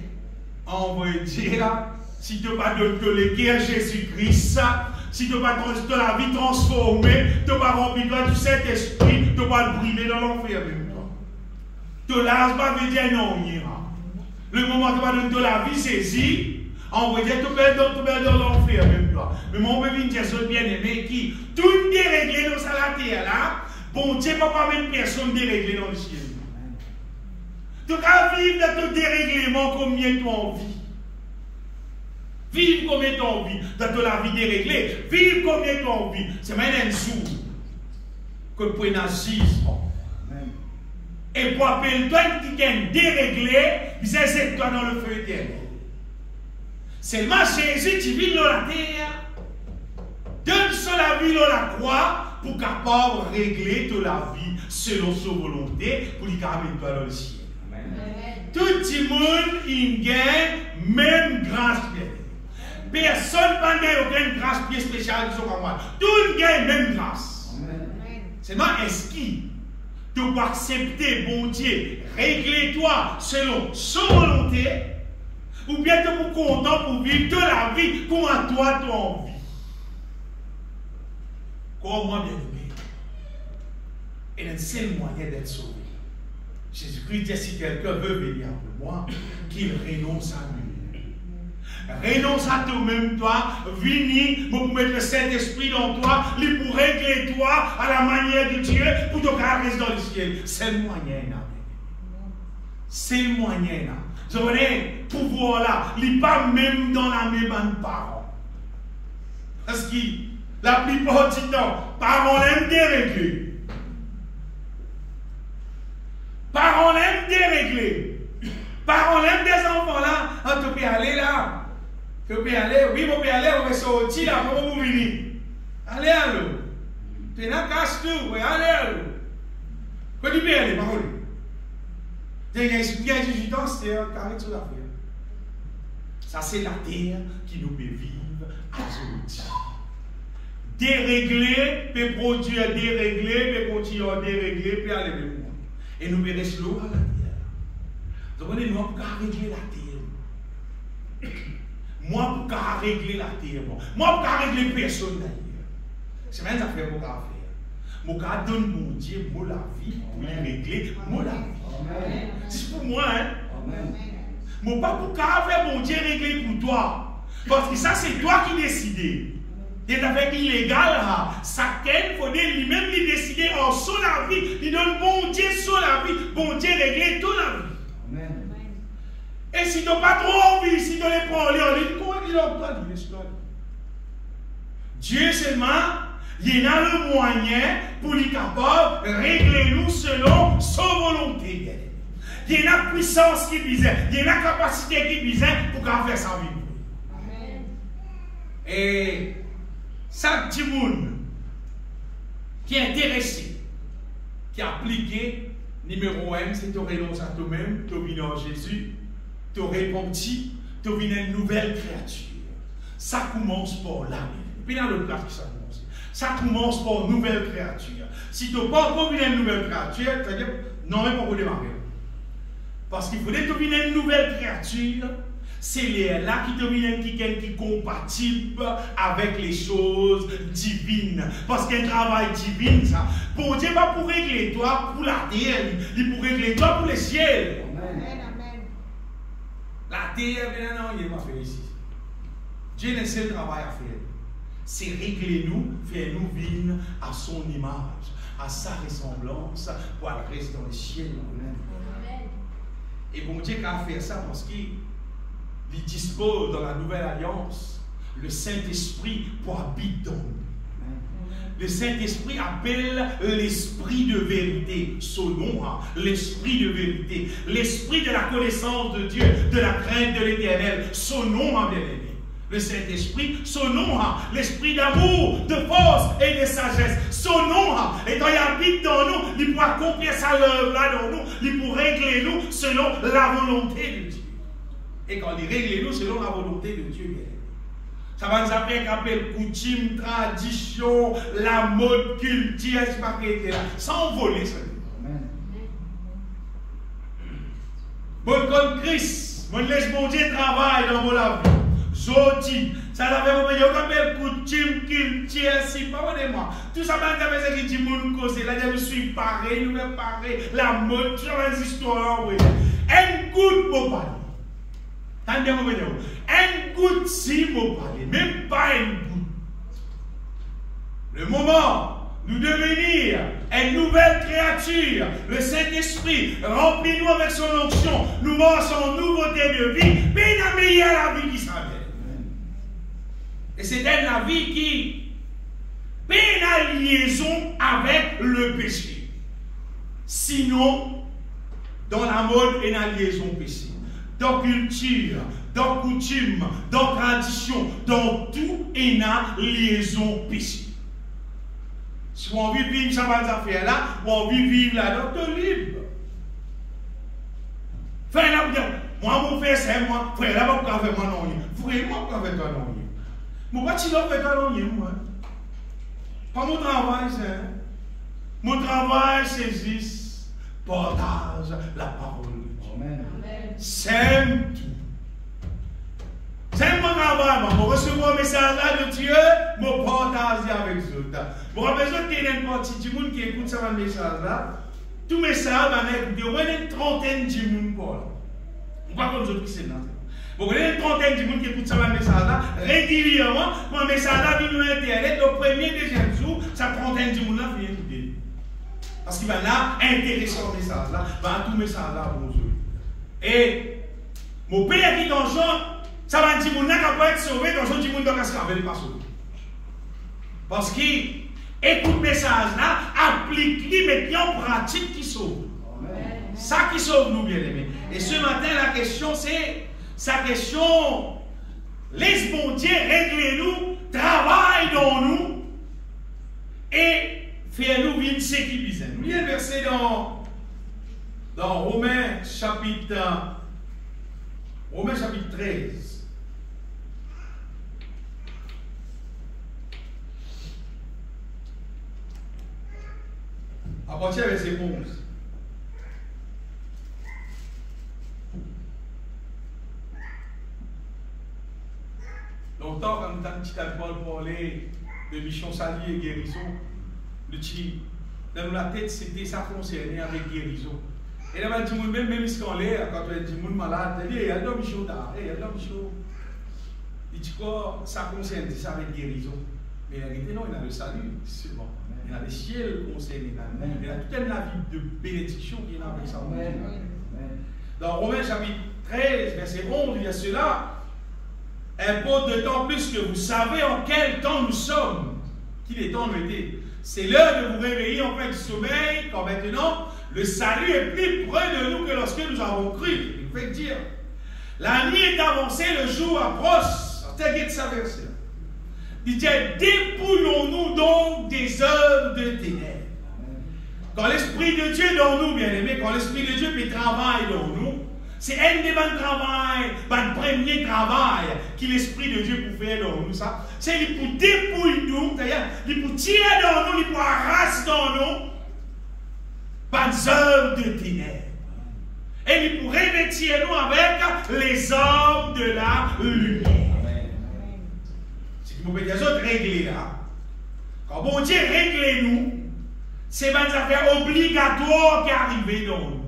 On va dire, si tu n'as pas donné le Jésus-Christ, si tu n'as pas la vie transformée, tu n'as pas rempli du Saint-Esprit, tu n'as pas le brûler dans l'enfer même toi. Tu l'as pas veut dire non, le moment où tu vas donner la vie saisie, on va dire que tu peux dans l'enfer même toi. Mais moi, on veut dire ça bien aimé qui tout déréglé dans la terre là, bon Dieu ne peut pas mettre personne déréglé dans le ciel. Tu vas vivre dans ton dérèglement combien tu as envie. Vive combien tu as envie dans la vie déréglée. Vive combien tu as envie. C'est même un jour que pour un nazisme. Et pour appeler toi qui est déréglé, c'est toi dans le feu éternel. Seulement Jésus qui vit dans la terre, donne sur la vie dans la croix pour capable régler toute la vie selon sa volonté pour lui amener toi dans le ciel. Tout le monde il gagne même grâce. Personne n'a gagné aucune grâce spéciale sur moi. Tout le monde gagne même grâce. Seulement est-ce qu'il tu peux accepter, bon Dieu, régler-toi selon sa volonté, ou bien tu es content pour vivre toute la vie comme toi tu as envie. Comment bien aimé. Et le seul moyen d'être sauvé. Jésus-Christ dit si quelqu'un veut venir après moi, qu'il renonce à lui. Renonce à toi-même, toi, viens pour mettre le Saint-Esprit dans toi, il pour régler toi à la manière de Dieu pour te rester dans le ciel. C'est le moyen, là. C'est le moyen, là. Je connais, pouvoir là, il n'est pas même dans la même parole. Parce que la plupart du temps, parole aime dérégler. Parole aime dérégler. Parole aime des enfants là, tu peux aller là. Tu peux aller, oui, vous pouvez aller, vous pouvez sortir là, comment vous venez? Allez, allô. Tu es là, casse tout, allez, allô. Quand tu peux aller, parole. Tu as 18 ans, c'est un carré sur la terre. Ça, c'est la terre qui nous peut vivre aujourd'hui. Dérégler, peut produire dérégler, peut continuer à dérégler, peut aller vers moi. Et nous verrons l'eau à la terre. Donc, nous avons qu'à régler la terre. Moi, pour qu'à régler la terre. Moi, pour qu'à régler personne d'ailleurs. C'est même ça fait pour qu'à faire. Moi, qu'à donner mon Dieu, moi la vie, pour les régler, moi la vie. C'est pour moi, hein. Moi, pas pour qu'à faire mon Dieu régler pour toi. Parce que ça, c'est toi qui décides. C'est avec illégal, ça il faut lui-même décider en son la vie, il donne bon Dieu sur la vie, bon Dieu régler toute la vie. Amen. Et si tu n'as pas trop envie, si tu les prends en ligne, comment il a l'histoire? Dieu seulement, il a le moyen pour lui capable de régler nous selon sa volonté. Il y a la puissance qui visait, il y a la capacité qui visait pour faire sa vie. Amen. Et chaque petit monde qui est intéressé, qui a appliqué, numéro 1, c'est tu renonces à toi-même, tu viens en Jésus, tu réponds-tu, tu viens une nouvelle créature. Ça commence par là. Puis dans le place qui ça commence. Ça commence par une nouvelle créature. Si tu n'as pas encore une nouvelle créature, c'est-à-dire, non, mais pas pour démarrer. Parce qu'il faudrait que tu viennes une nouvelle créature. C'est là qui devient qui est compatible avec les choses divines. Parce qu'un travail divin, ça, pour Dieu, pas pour régler toi pour la terre, il pour régler toi pour le ciel. Amen. La terre, non, il m'a fait ici. Dieu n'a seul travail à faire. C'est régler nous, faire nous vivre à son image, à sa ressemblance, pour rester dans les ciels. Et bon Dieu a fait ça parce qu'il dispose dans la nouvelle alliance le Saint-Esprit pour habiter dans nous. Le Saint-Esprit appelle l'esprit de vérité, son nom, l'esprit de vérité, l'esprit de la connaissance de Dieu, de la crainte de l'Éternel, son nom, bien-aimé. Le Saint-Esprit, son nom, l'esprit d'amour, de force et de sagesse, son nom, et quand il habite dans nous, il pourra accomplir sa œuvre là dans nous, il pourra régler nous selon la volonté de Dieu. Et quand il règle nous selon la volonté de Dieu, bien. Ça va nous appeler qu'appelle coutume, tradition, la mode, culture, c'est pas qui était là. Sans voler, ça. Bon, comme Christ, mon laisse mon Dieu travail dans mon la vie. Jodi, ça l'a fait mon Dieu, on appelle coutume, culture, c'est pas de moi. Tout ça, va nous appeler ce qui dit mon cause. Là, je suis pareil, nous sommes pareil. La mode, tu as les histoires, oui. Un good mot parler. Un goutte si vous parlez, même pas un goutte. Le moment nous devenir une nouvelle créature, le Saint-Esprit remplit-nous avec son onction, nous marchons en nouveauté de vie, mais il a meilleur la vie qui s'en vient. Et c'est la vie qui est la liaison avec le péché. Sinon, dans la mode, il y a une liaison péché. Dans culture, dans coutume, dans tradition, dans tout, il y a liaison péché. Si on veut vivre ça va affaire là, ou on veut vivre là, donc tu es libre. Frère, là, moi, mon frère, c'est moi. Frère, là, moi, je vais faire mon nom. Frère, moi, je vais faire ton nom. Moi, je vais faire ton nom, moi. Pas mon travail, c'est. Mon travail, c'est juste partage la parole de Dieu. Amen. C'est tout. C'est mon travail, je recevoir un message là de Dieu, je partage avec les autres. Bon, besoin de tenir une partie du monde qui écoute ce message là. Tout message, il y a une trentaine de monde pour là. On ne va pas comme les autres qui sont là. Bon, il y a une trentaine de monde qui écoute ce message là régulièrement. Mon message là vient sur Internet, le premier, deuxième jour, cette trentaine de monde là vient écouter. Parce qu'il va là intéresser au message là, va tout message là pour nous. Et mon père qui est dans le genre, ça va dire que mon n'a pas être sauvé, dans le genre, mon n'a pas être sauvé. Parce qu'il écoute le message là, applique-le, met en pratique qui sauve. Ça qui sauve nous, bien aimés. Et ce matin, la question c'est, sa question, laisse bon Dieu régler nous, travaille dans nous, et faire-nous vivre ce qui bizarre. Nous lisons le verset dans Romains chapitre 13. À partir du verset 11. Longtemps, quand nous avons parlé de mission salut et guérison, dans la tête, c'était ça concerné avec guérison. Et là, quand on même quand on est malade, il y a de mission d'art, il y a de mission. Il dit quoi, ça concerne ça avec guérison. Mais la réalité, non, il y a le salut, c'est bon. Il y a le ciel concerné. Il y a toute la vie de bénédiction qui est avec ça. Dans Romains chapitre 13, verset 11, il y a cela. Importe d'autant plus que vous savez en quel temps nous sommes, qu'il est temps de l'été. C'est l'heure de vous réveiller en plein sommeil, quand maintenant le salut est plus près de nous que lorsque nous avons cru. Il faut dire, la nuit est avancée, le jour approche. T'inquiète ça verset. Il dit, dépouillons-nous donc des œuvres de ténèbres. Quand l'Esprit de Dieu est dans nous, bien aimé, quand l'Esprit de Dieu puis travaille dans nous, c'est un des bons travail, le premier travail que l'Esprit de Dieu peut faire dans nous. Ça, c'est pour dépouiller nous, c'est-à-dire, il pour tirer dans nous, il pour arracher dans nous, par des œuvres de ténèbres. Et il pour revêtir nous avec les hommes de la lumière. C'est qu'il faut que les autres régler là. Quand bon Dieu règle nous, c'est des affaires obligatoires qui arrivent dans nous.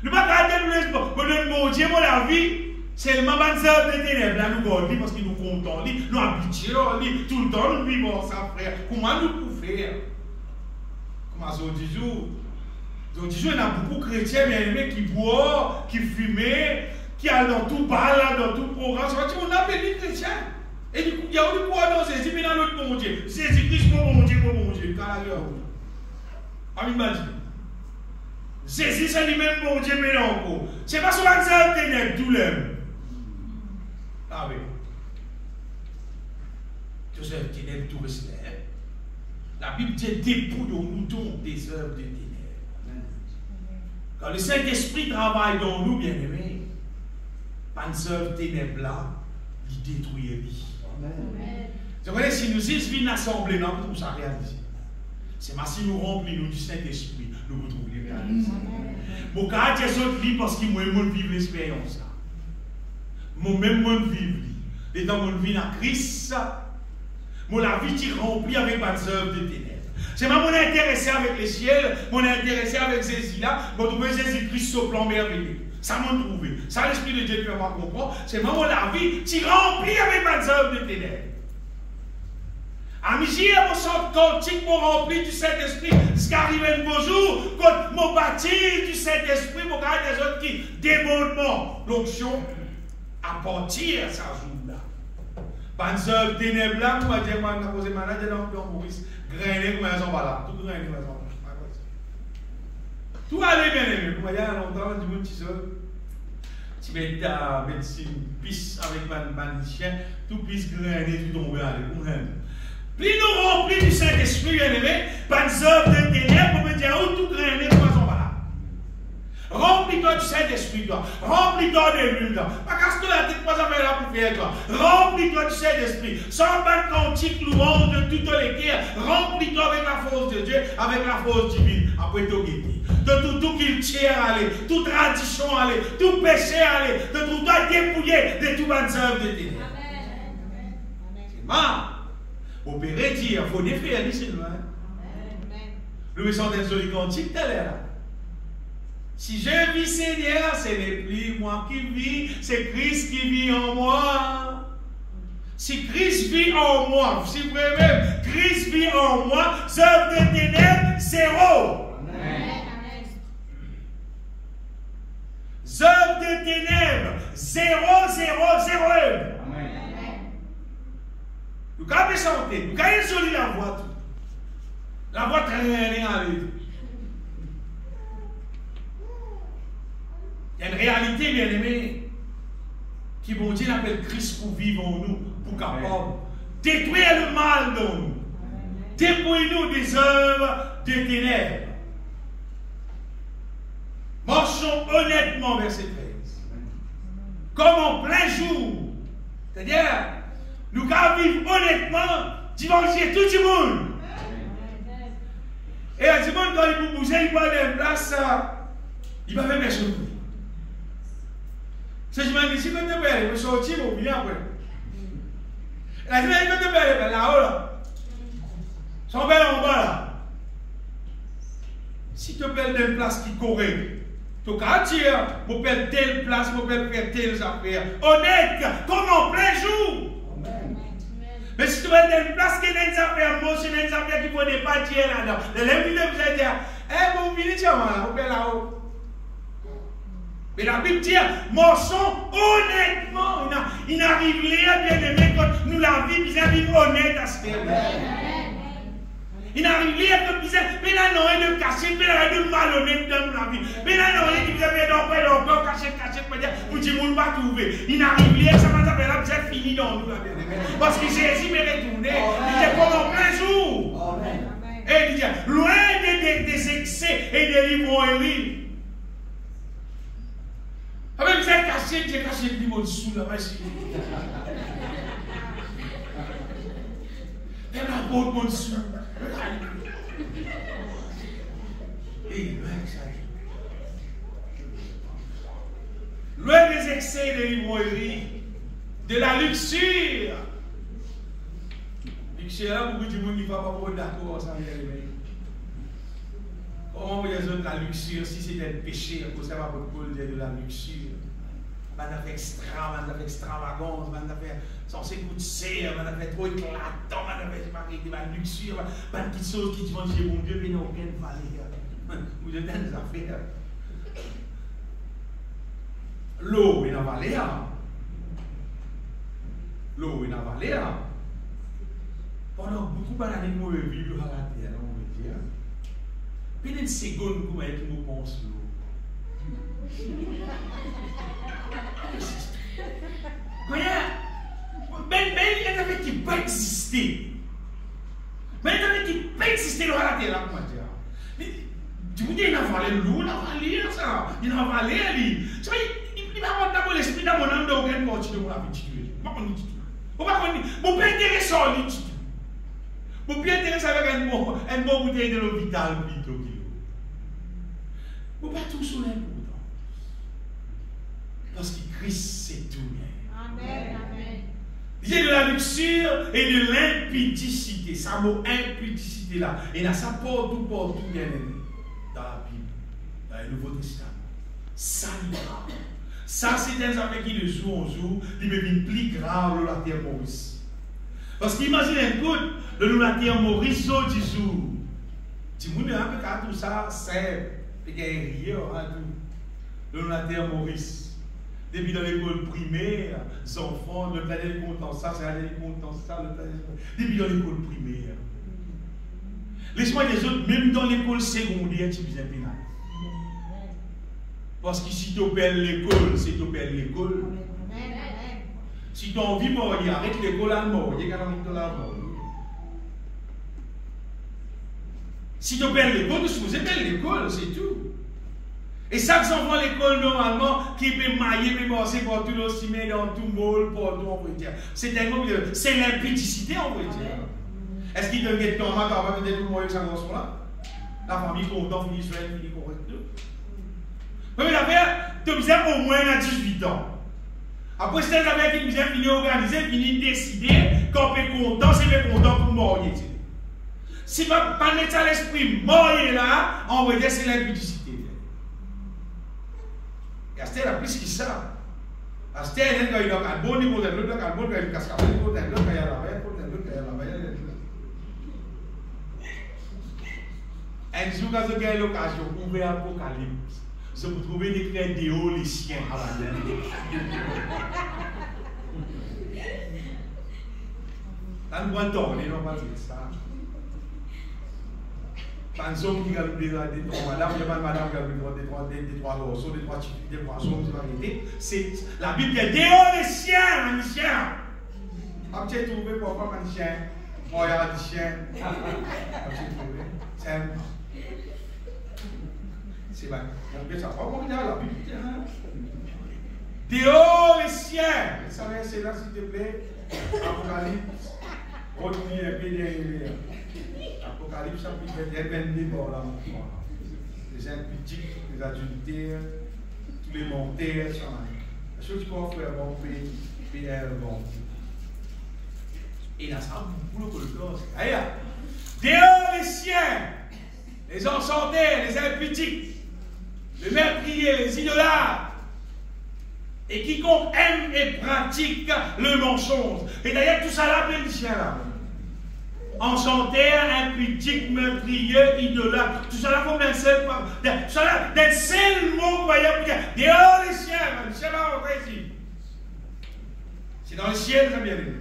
Nous ne pouvons pas dire que mon Dieu, la vie, c'est le moment de ténèbres, là, nous gardons, parce qu'il nous contents, nous habitués, tout le temps nous vivons ça, frère. Comment nous pouvons faire? Comment ça dit jour? Donc, il y a beaucoup de chrétiens bien-aimés qui boivent, qui fument, qui allent dans tout bal, dans tout programme. On appelle les chrétiens. Et du coup, il y a un pouvoir dans Jésus, mais dans l'autre bon Dieu. Jésus-Christ, mon Dieu, mon Dieu. Imagine. Jésus, c'est lui-même mon Dieu, mais non encore. C'est pas sur la salle ténèbres, tout l'aime. Ah oui. Tout ça, ténèbres, tout reste là. La Bible dit dépouillons-nous donc des œuvres de ténèbres. Quand le Saint-Esprit travaille dans nous, bien-aimés, pas une seule ténèbre là, il détruit la vie. Vous voyez, si nous y une assemblée, nous trouvons ça réalisé. C'est parce que si nous remplissons du Saint-Esprit, nous retrouvons les réalités. Mon caractère est libre parce qu'il m'a vivre l'expérience. Mon même monde vivre. Et dans mon vie en Christ, mon la vie qui remplit avec ma œuvre de ténèbres. C'est pas mon intéressé avec les ciels, mon intéressé avec Jésus là, mon trouver Jésus-Christ sur plan merveilleux. Ça m'a trouvé. Ça, l'Esprit de Dieu peut m'en comprendre. C'est vraiment la vie qui remplit avec ma œuvre de ténèbres. Amis, mon sang cantique, mon rempli du Saint-Esprit, ce qui arrive un beau jour, quand mon bâti du Saint-Esprit, mon gars, des autres qui démontent l'onction à partir de sa journée-là. Pas de œuvre ténèbres là, moi, je vais me poser malade, je vais me Maurice, grainer comme un là, tout grainer comme un là. Tout allait bien aimé. Moi, il y a longtemps, du monde qui se. Tu mets ta médecine, pisse avec ma chien, tout pisse grainer, tout tomber, allez, plus nous remplis du Saint-Esprit, bien aimé, pas de œuvre de ténèbres, pour me dire où tout grainer, comme un là. Remplis-toi du Saint-Esprit, toi. Remplis-toi de l'huile, toi. Pas casse-toi la tête, pas ça faire là pour faire, toi. Remplis-toi du Saint-Esprit. Sans battre cantique, louange de toutes les guerres. Remplis-toi avec la force de Dieu, avec la force divine. Après tout guetter. De tout qu'il tire aller, toute tradition aller, tout péché aller, de tout doit dépouiller de tout bonne œuvre de ténèbres. C'est marrant. Au père dire, il faut défaire ici, loin. Le méchant d'un joli cantique, tel est là. Si je vis Seigneur, ce n'est plus moi qui vis, c'est Christ qui vit en moi. Si Christ vit en moi, si vous-même, Christ vit en moi, œuvre de ténèbres, zéro. Œuvre de ténèbres, 0, 0, 0. Amen. Nous avons chanté, nous avons joli la voix. La voix très bien. Il y a une réalité, bien aimée, qui, bon Dieu, appelle Christ pour vivre en nous, pour capable détruire le mal dans nous. Dépouillez-nous des œuvres de ténèbres. Marchons honnêtement, verset 13. Comme en plein jour. C'est-à-dire, nous allons vivre honnêtement, dimancher tout le monde. Et à tout le monde, quand il vous bouger, il va aller en place, il va faire mes choses. C'est je me dis, si vous êtes belle, vous sortez, vous venez après. La semaine, vous êtes belle, là-haut, là. Sont belles en bas, là. Si tu appelles d'une place qui correct, tu vas dire, vous perdez telle place, vous perdez faire telles affaires. Honnête, comme en plein jour. Amen. Mais si tu vas dans une place qui est des affaires, moi, c'est des affaires qui ne faut pas dire là-dedans. L'invité vous allez dire, vous venez dire, vous perdez là-haut. Mais la Bible dit, marchons honnêtement. Il n'arrive rien, bien aimé, quand nous la vie, nous vivons honnête à ce terme. Il n'arrive rien comme disait, mais là, non, il est caché, mais là, il est malhonnête dans la vie. Mais là, non, il dit, mais non, encore caché, pour dire, on ne va pas trouver. Il n'arrive rien, ça va s'appeler là, vous êtes fini dans nous, là, bien aimé. Parce que Jésus m'est retourné, il dit, comme en plein jour. Et il dit, loin des excès et des livrons. Ah mais vous êtes caché, j'ai caché le limon dessous là, vas-y. Et la bonne mon dessous. Et loin des excès de l'ivrognerie, de la luxure. Luxure là, beaucoup de monde qui ne va pas d'accord ça. Comment vous avez la luxure, si c'est un péché, à cause de la luxure. on a fait extravagance, on a fait censé coup de serre, on a fait trop éclatant, on a fait des luxure, on a des petites choses qui disent, mon Dieu, mais il n'y a aucune valeur. Vous êtes dans des affaires. L'eau est dans la vallée. L'eau est dans la vallée. Pendant beaucoup d'années, nous vivons à la terre, on veut dire. Puis une seconde, comment est-ce que nous pensons l'eau? Voyez, il y a des qui peuvent exister. Mais il y a des qui peuvent exister dans la terre, comment dire. Tu me dis, il a valé l'eau, il a valé ça. Il a valé lui. Tu vois, il va avoir l'esprit dans mon âme de aucun continue de la vie. Mon père intéressant, lui. Mon père intéressant avec un bon bouteille de l'eau vitale plutôt que l'eau. Mon pas tout sur l'important. Parce que Christ, c'est tout bien. Amen. Amen. Il y a de la luxure et de l'impudicité. Ça mot impudicité là. Et là, ça porte tout bien aimé. Dans la Bible, dans le Nouveau Testament. Ça, ça, c'est un affaire qui, de jour en jour, il devient plus grave de la terre Maurice. Parce qu'imagine un coup, le la terre Maurice, au 10 jours. Tu me dis, tout ça, c'est, il y a rien, le la terre Maurice. Depuis dans l'école primaire, les enfants, le planète content ça, c'est aller content ça, le planète. Depuis dans l'école primaire. Laisse-moi des autres, même dans l'école secondaire, tu es pénal. Parce que si tu opères l'école, c'est tu opères l'école. Si tu as envie de mourir, arrête l'école à mort. Il y a quand même de la mort. Si tu opères l'école, tu opères l'école, c'est tout. Et chaque enfant à l'école, normalement, qui peut mailler, peut passer pour tout l'ostimé, dans tout le monde, pour tout, on peut dire. C'est l'impudicité, on peut dire. Est-ce qu'il te met ton main quand même de tout moyen que ça commence là? La famille content, finit sur elle, finit correct. Mais l'affaire, tu as au moins à 18 ans. Après, c'est une affaire qui nous a fini organisée, fini décider, quand on est content, c'est content pour mourir. Si pas mettre à l'esprit mourir là, on va dire c'est l'impudicité. Et à ce stade, plus que ça. À ce stade, il y a un bon niveau de l'autre, un bon niveau de cascade, un bon niveau de l'autre, il y a la veille, il y a la veille. Un jour, quand vous avez l'occasion, vous ouvrez l'Apocalypse. Vous trouvez des clés des hauts, les chiens à la dernière. Dans le bon temps, les gens vont dire ça. Dans le son qui a des trois madames, il y a madame qui a des trois garçons, des trois hommes, c'est la Bible dit des hauts, les chiens, les chiens. Quand tu as trouvé pourquoi un chien, moi, il y a des chiens. C'est un. C'est vrai. On peut savoir comment il y a la Bible. Dehors les ciels. Vous savez, c'est là, s'il te plaît. Apocalypse. Retournez un peu derrière. Apocalypse, chapitre 22, par là. Les impudiques, les adultères, tous les montaires, ça m'a dit. La chose qu'on fait, bon, payer bon. Et là, ça, pour le corps. Ailleurs. Dehors les ciels. Les enchantés, les impudiques. Les meurtriers, les idolâtres, et quiconque aime et pratique le mensonge. Et d'ailleurs, tout ça là, plein de chiens là. Enchanté, impudique, meurtrier, idolâtre. Tout ça là, comme d'un seul mot, vous voyez, pour dire dehors les chiens va rentrer ici. C'est dans le ciel, ça bien aimé.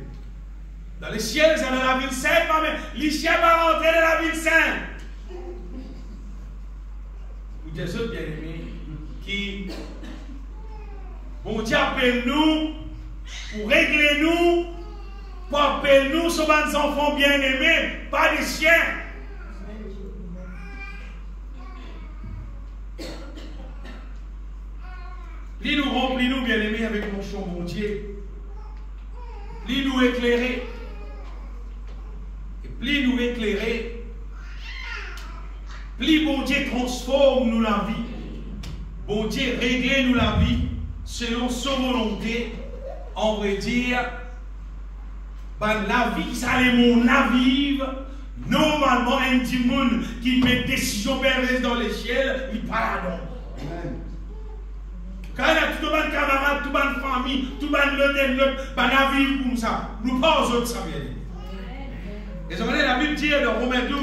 Dans le ciel, c'est dans la ville sainte, mais les chiens vont rentrer dans la ville sainte. Des autres bien-aimés qui, bon Dieu appelle nous pour régler nous, pour appeler nous sur des enfants bien-aimés, pas des chiens. Lui nous remplit nous bien-aimés avec mon chant mon Dieu. Lui nous éclairer. Et puis nous éclairer. Puis bon Dieu transforme nous la vie. Bon Dieu règle nous la vie selon son volonté. On va dire, ben, la vie, ça est mon avis. Normalement, un petit monde qui met décision perverse dans les ciels, il parle. Quand il y a tout le monde camarade, tout le monde famille, tout le monde l'autre, on vivre comme ça. Nous pas aux autres, ça bien. Et ça, la Bible dit dans Romains 12,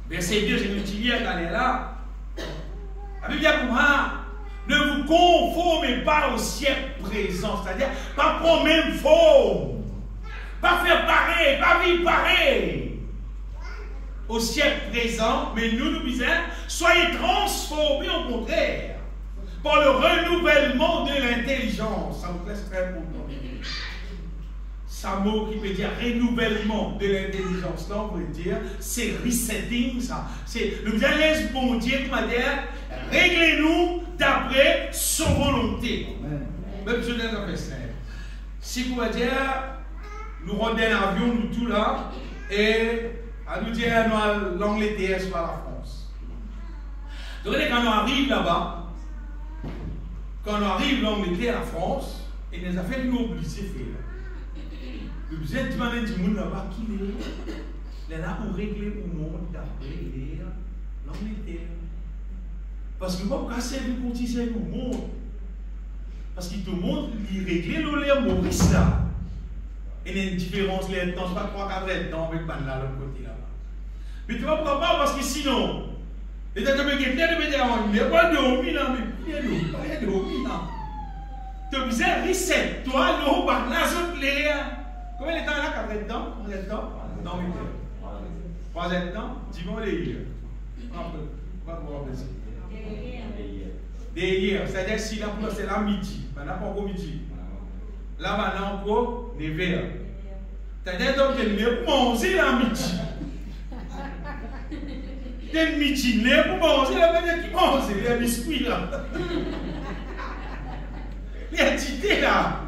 verset 2, j'ai multiplié là. La Bible dit pour moi, ne vous conformez pas au siècle présent, c'est-à-dire pas prendre même forme, pas faire pareil, pas vivre pareil au siècle présent, mais nous disons, soyez transformés au contraire par le renouvellement de l'intelligence. Ça vous laisse très important. C'est un mot qui veut dire renouvellement de l'intelligence. Là, on peut dire, c'est resetting, ça. C'est le bien laisse bon Dieu, comment dire, réglez-nous d'après son volonté. Même si on a fait ça. Si vous voulez dire, nous rendons l'avion, nous tout là, et à nous dire, l'Angleterre soit la France. Donc, quand on arrive là-bas, quand on arrive l'Angleterre, la France, et les affaires nous obligent de faire. Vous êtes demandé du monde là-bas qui est là pour régler le monde d'après l'Angleterre. Parce que moi, quand c'est vous continuez le monde, parce que tout le monde il régler le Maurice là. Et il y a une différence, les temps, pas 3-4 temps avec ban là, l'autre côté là-bas. Mais tu vois pourquoi pas? Parce que sinon, et t'as comme quelqu'un de me dire, il n'y a pas de homi là, mais il y a de homi là. Tu as besoin de reset, toi, l'eau, par là, combien de temps là, 4 temps? 3 temps? Non, mais 3 temps? Dis-moi les hier. Pas de voir plaisir. Des hier, c'est-à-dire si là, c'est là midi, maintenant pas encore midi. Là, maintenant encore, 9h. C'est-à-dire que tu es manger la midi. Tu es midi, tu es pour manger, la manière qui mange, les biscuits là. Les tités là.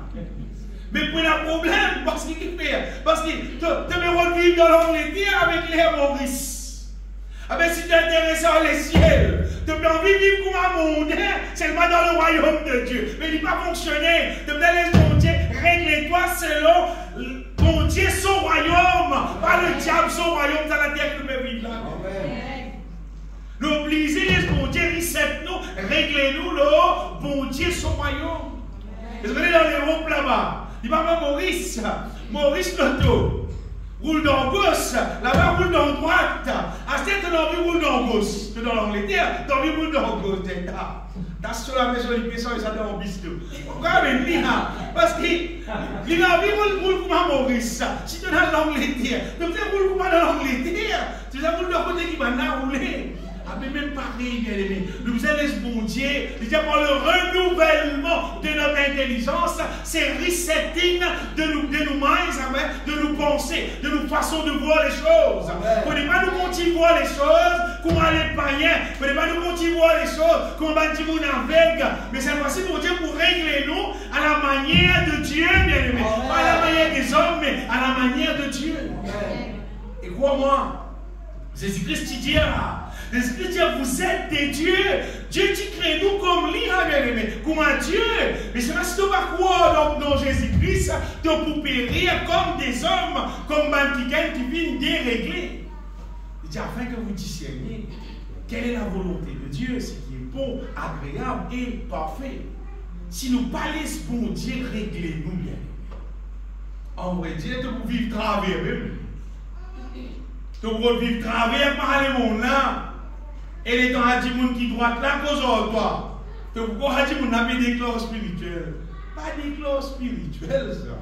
Mais pour le problème, parce qu'il fait, parce que tu veux vivre dans l'Angleterre avec les Maurice. Ah ben si tu es intéressé à les ciels, tu peux envie de vivre comme un monde, seulement dans le royaume de Dieu. Mais il ne va pas fonctionner. Tu peux laisser mon Dieu, règle-toi selon mon Dieu, son royaume, pas le diable, son royaume dans la terre que nous pouvons vivre là. N'obligez les bon Dieu, reset-nous, réglez-nous le bon Dieu, son royaume. Et vous allez dans l'Europe là-bas. Il va pas Maurice Loto, roule dans gauche, là-bas roule dans droite. À cette tu as envie roule dans gauche. Tu es dans l'Angleterre, tu as envie roule dans gauche. Tu sur la maison, les personnes, ils sont en bistrot. Pourquoi même là? Parce qu'il a envie roule comme Maurice. Si tu es dans l'Angleterre, tu peux roule comme dans l'Angleterre. Tu as roule de côté qui va rouler. Ah, mais même pareil, bien aimé. Nous allons laisser bon Dieu, par le renouvellement de notre intelligence, c'est resetting de nos minds, de nos pensées, de nos façons de voir les choses. Vous ne pouvez pas nous continuer à voir les choses comme les païens. Vous ne pouvez pas nous continuer à voir les choses comme on dit mon aveugle. Mais c'est voici pour Dieu pour régler nous à la manière de Dieu, bien aimé. Pas à la manière des hommes, mais à la manière de Dieu. Et crois-moi, Jésus-Christ dit Jésus-Christ dit, vous êtes des dieux. Dieu qui crée nous comme lui, bien aimé, comme un Dieu. Mais c'est parce que tu vas croire dans Jésus-Christ, tu vas périr comme des hommes, comme quelqu'un qui vient dérégler. Il dit, afin que vous discerniez quelle est la volonté de Dieu, ce qui est bon, agréable et parfait. Si nous pas laissons bon Dieu régler nous bien. En vrai, Dieu, tu peux vivre travers même. Tu peux vivre travers par le monde là. Et les temps à dire qui droite là, cause de toi. Tu peux pas dire qu'on a des clores spirituelles. Pas des clores spirituelles, ça.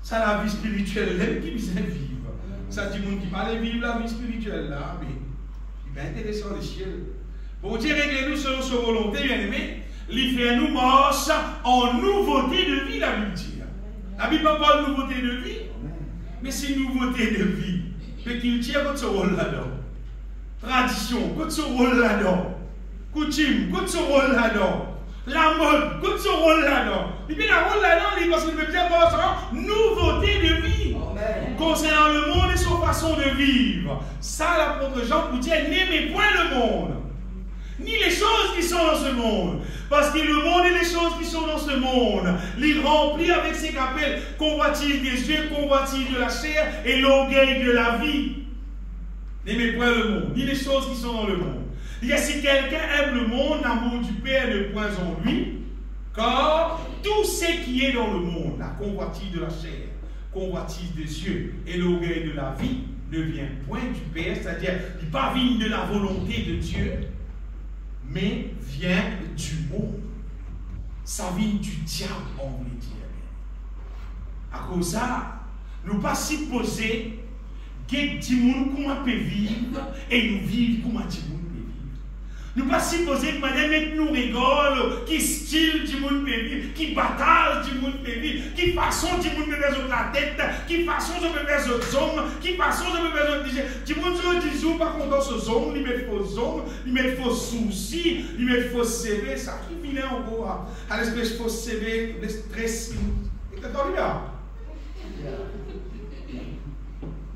Ça, la vie spirituelle, elle qui vient vivre. Ça dit qu'on qui parle vivre la vie spirituelle là, mais il est intéressant les ciels. Pour Dieu régler nous selon sa volonté, bien aimé, il fait nous marche en nouveauté de vie, la Bible dit. La Bible parle de nouveauté de vie, mais c'est une nouveauté de vie. Mais qu'il tient votre rôle là-dedans. Tradition, qu'est-ce son rôle là-dedans? Coutume, qu'est-ce son rôle là-dedans? La mode, qu'est-ce son rôle là-dedans? Et puis la rôle là-dedans, parce qu'il veut bien voir nouveauté de vie. Amen. Concernant le monde et son façon de vivre. Ça, l'apôtre Jean vous dit, n'aimez point le monde, ni les choses qui sont dans ce monde. Parce que le monde et les choses qui sont dans ce monde, les remplit avec ce qu'on appelle convoitise des yeux, convoitise de la chair et l'orgueil de la vie. N'aimez point le monde, ni les choses qui sont dans le monde. Il dit, si quelqu'un aime le monde, l'amour du Père ne point en lui, car tout ce qui est dans le monde, la convoitise de la chair, convoitise des yeux et l'orgueil de la vie, ne vient point du Père, c'est-à-dire, il ne pas vient de la volonté de Dieu, mais vient du monde. Ça vient du diable, on veut dire. À cause de ça, nous ne pas supposer que des gens comment peut vivre et nous vivre comment des gens peut vivre. Nous ne pas supposer que madame nous rigole, qui style du monde peut vivre, qui bataille du monde peut vivre, qui façon du monde peut faire la tête, qui façon de peut faire les hommes, qui façon de peut faire les hommes. Du monde se dit, pas content ce hommes, ils mettent faux hommes, ils mettent faux soucis, ils mettent faux CV, ça qui vient encore à l'espèce de faux CV, le stress. Et quand on regarde.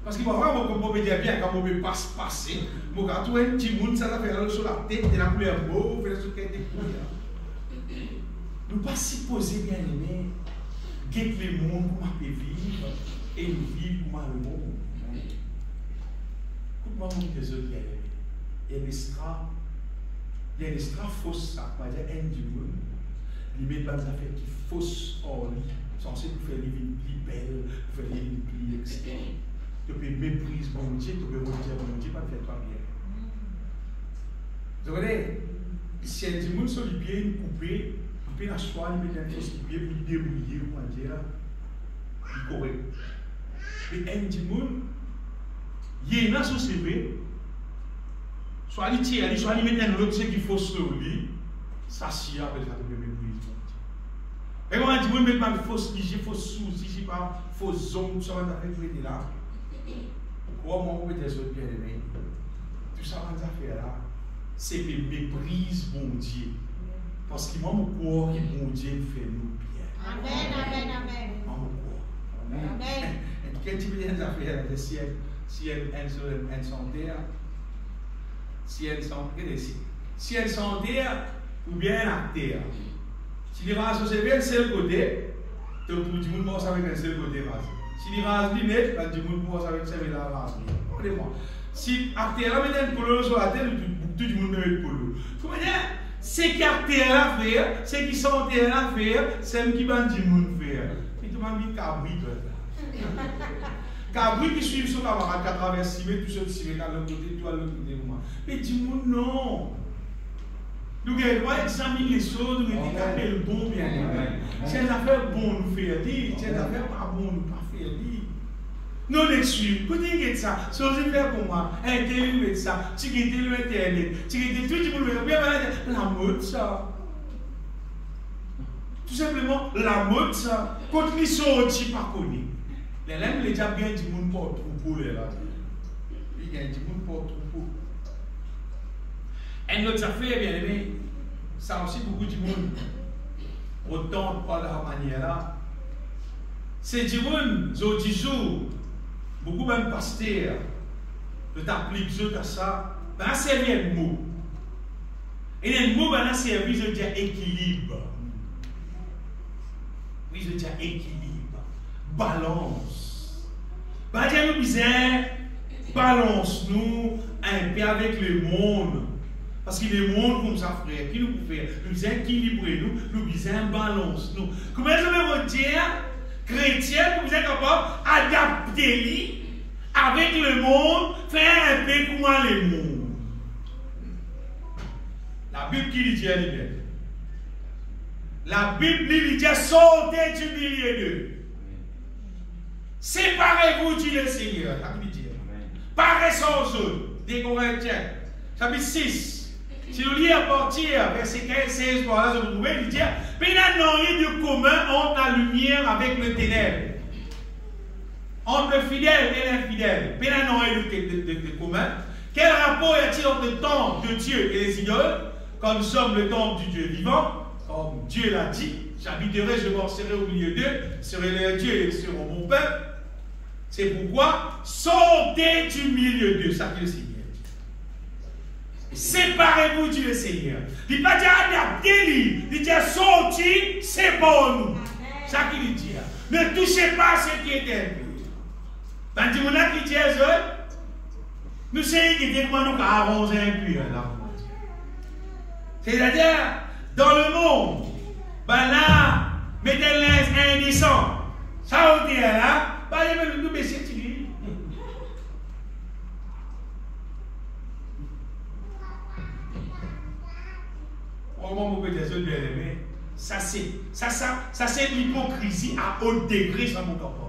Parce qu'il va vraiment qu'on peut dire bien quand on peut passer, mon gars, tout un petit monde, ça va faire sur la tête, et la couleur mauve, et la souquette des couleurs. Nous pas supposer bien aimé, guette le monde comment on peut vivre, et nous vivre comment le monde. Comment on dit des autres bien aimé? Il y a des strates fausses, ça va dire un du monde, il met pas des affaires qui fausses hors lit. Censé vous faire les vies plus belles, faire les vies plus externes. Tu peux mépriser mon Dieu, tu peux dire mon Dieu, pas faire toi bien. Vous voyez, si il y a des gens sur les pieds, ils coupent, ils la choix, ils mettent un fausse pied pour les débrouiller, comment dire, ils correct. Et un des gens, il y en a sur CV, soit ils tirent, soit ils mettent un autre qui fausse le lit, ça s'y a, après ça te peut mépriser. Et quand on dit, oui, mais pas fausse lige, fausse souci, si pas fausse homme, ça va être là. Comment on peut dire ça bien aimé? Tout ça, on fait là, c'est que méprise mon Dieu. Parce qu'il m'a mon corps qui mon Dieu fait nous bien. Amen, amen, amen. Mon corps. Amen. Et qu'est-ce que tu veux dire ça fait là? Si elle santé, si elle santé, ou bien à terre. Si les rases se verrent, c'est le côté, tout le monde pense avec un seul côté rase. Si les rases lunettes, tout le monde pense avec la rase. Regardez-moi. Si Artère met un polo sur la tête, tout le monde met le polo. Comment dire? C'est qu'Artère a fait, c'est qui sont Artère a fait, c'est qui va du monde faire. Et tout le monde dit Cabri, toi. Cabri qui suit son camarade, qui a traversé, tout seul, qui à l'autre côté, toi à l'autre côté. Mais du monde, non. Nous devons examiner les choses, nous devons taper le bon bien aimé. Si les affaires bonnes nous faire dire, si les affaires pas bonnes nous pas faire dire. Nous les suivons. Quand vous dites ça, si vous faire comme moi, un tel met ça, tu quittes l'internet, tu quittes tout le monde, la mode ça. Tout simplement, la mode ça. Quand ils sont aussi pas connus. Les gens, les gens bien du monde pour troupeau là. Il y a du monde pour troupeau. Et notre affaire, bien aimé, ça aussi beaucoup de monde, autant pas de la manière là. C'est du monde, autres jours, beaucoup même pasteurs, de t'appliquer à ça, ben c'est bien le mot. Et le mot, ben c'est servi, je dis équilibre. Oui, je dis équilibre, balance. Ben, nous disons, balance-nous un peu avec le monde. Parce que le monde comme ça, frère, qui nous peut faire? Nous équilibrer, nous disons balance. Nous. Comment je vais vous dire, chrétien, vous êtes capable d'adapter avec le monde, faire un peu comme le monde. La Bible qui dit, la Bible dit, sortez du milieu d'eux. Séparez-vous du Seigneur. Paraissez aux autres. Des Corinthiens. Chapitre 6. Si vous lisez à partir, verset 15-16, voilà, vous pouvez lui dire, mais il n'y a rien de commun entre la lumière avec le ténèbre. Entre le fidèle et l'infidèle. Mais il n'y a rien de commun. Quel rapport y a-t-il entre le temps de Dieu et les idoles, quand nous sommes le temps du Dieu vivant, comme Dieu l'a dit, j'habiterai, je marcherai au milieu d'eux, serai leur Dieu et ils seront mon peuple. C'est pourquoi, sortez du milieu d'eux, ça qui le Seigneur. Séparez-vous du Seigneur. Il ne dit pas dire adaptez-lui. Il dit sorti, c'est pour nous. C'est ça qu'il dit. Ne touchez pas ce qui est impur. Quand il dit qui dit nous savons qui dit comment nous avons impur. C'est-à-dire, dans le monde, ben là, mettez le indécent. Ça, on dit là, ben il y a le messieurs qui dit. Comment vous pouvez dire ça, bien aimé? Ça, c'est l'hypocrisie à haut degré, ça, mon corps.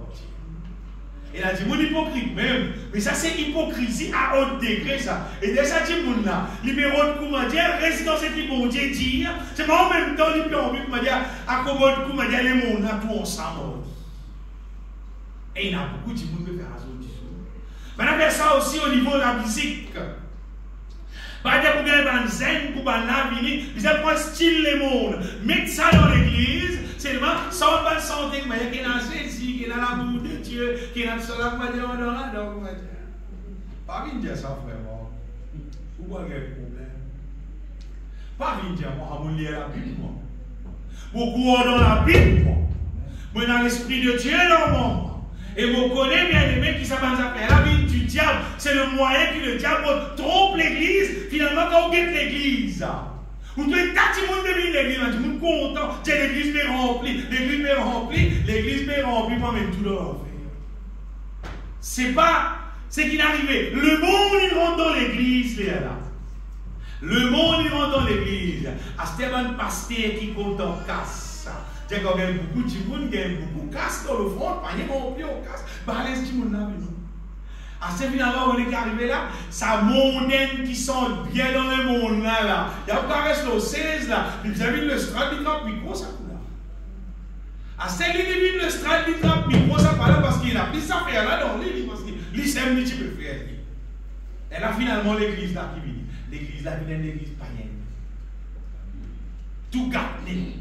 Il a dit, mon hypocrite même, mais ça c'est hypocrisie à haut degré ça. Et déjà dit, mon là, libéraux de Koumandia, résident c'est qui bon Dieu dire, c'est pas en même temps, libéraux de Koumandia, accommode Koumandia, les mondes là, tout ensemble. Et il y a beaucoup de monde qui fait raison du jour. On a fait ça aussi au niveau de la musique. Par exemple, pour gagner un zen, pour gagner la vie, ils ont pas style les mondes. Mettre ça dans l'église, c'est vraiment sans bonne santé, mais il y a Jésus, qui est dans l'amour de Dieu, qui est dans le soleil, dans la dogme. Pas venir dire ça, frère. Pourquoi il y a un problème? Pas venir dire, moi, je vais lire la Bible, moi. Beaucoup dans la Bible, moi. Moi, dans l'Esprit de Dieu, dans moi. Et vous connaissez bien les mecs qui savent faire la vie du diable. C'est le moyen que le diable trompe l'église. Finalement, quand on guette l'église, vous devez tâcher le monde de l'église. Tout le monde content. L'église est remplie. L'église est remplie. L'église est remplie. Pas même tout dans l'enfer. C'est pas ce qui est arrivé. Le monde, il rentre dans l'église, là. Le monde, il rentre dans l'église. À Stéphane Pasteur qui compte en casse. Il y a beaucoup de monde qui aiment beaucoup de casse dans le front, pas de rempli au casse. Bah, laisse du monde là, à ce finalement, on est arrivé là, ça mondaine qui sont bien dans le monde là. Il y a pas reste au 16 là, puis vous avez le strat du trap micro, ça coule là. À ce qu'il le strat du trap micro, ça parle parce qu'il a pris sa faire là dans l'île, parce qu'il s'aime, tu peux faire. Et là, finalement, l'église là qui vient. L'église là vient l'église païenne. Tout gâté.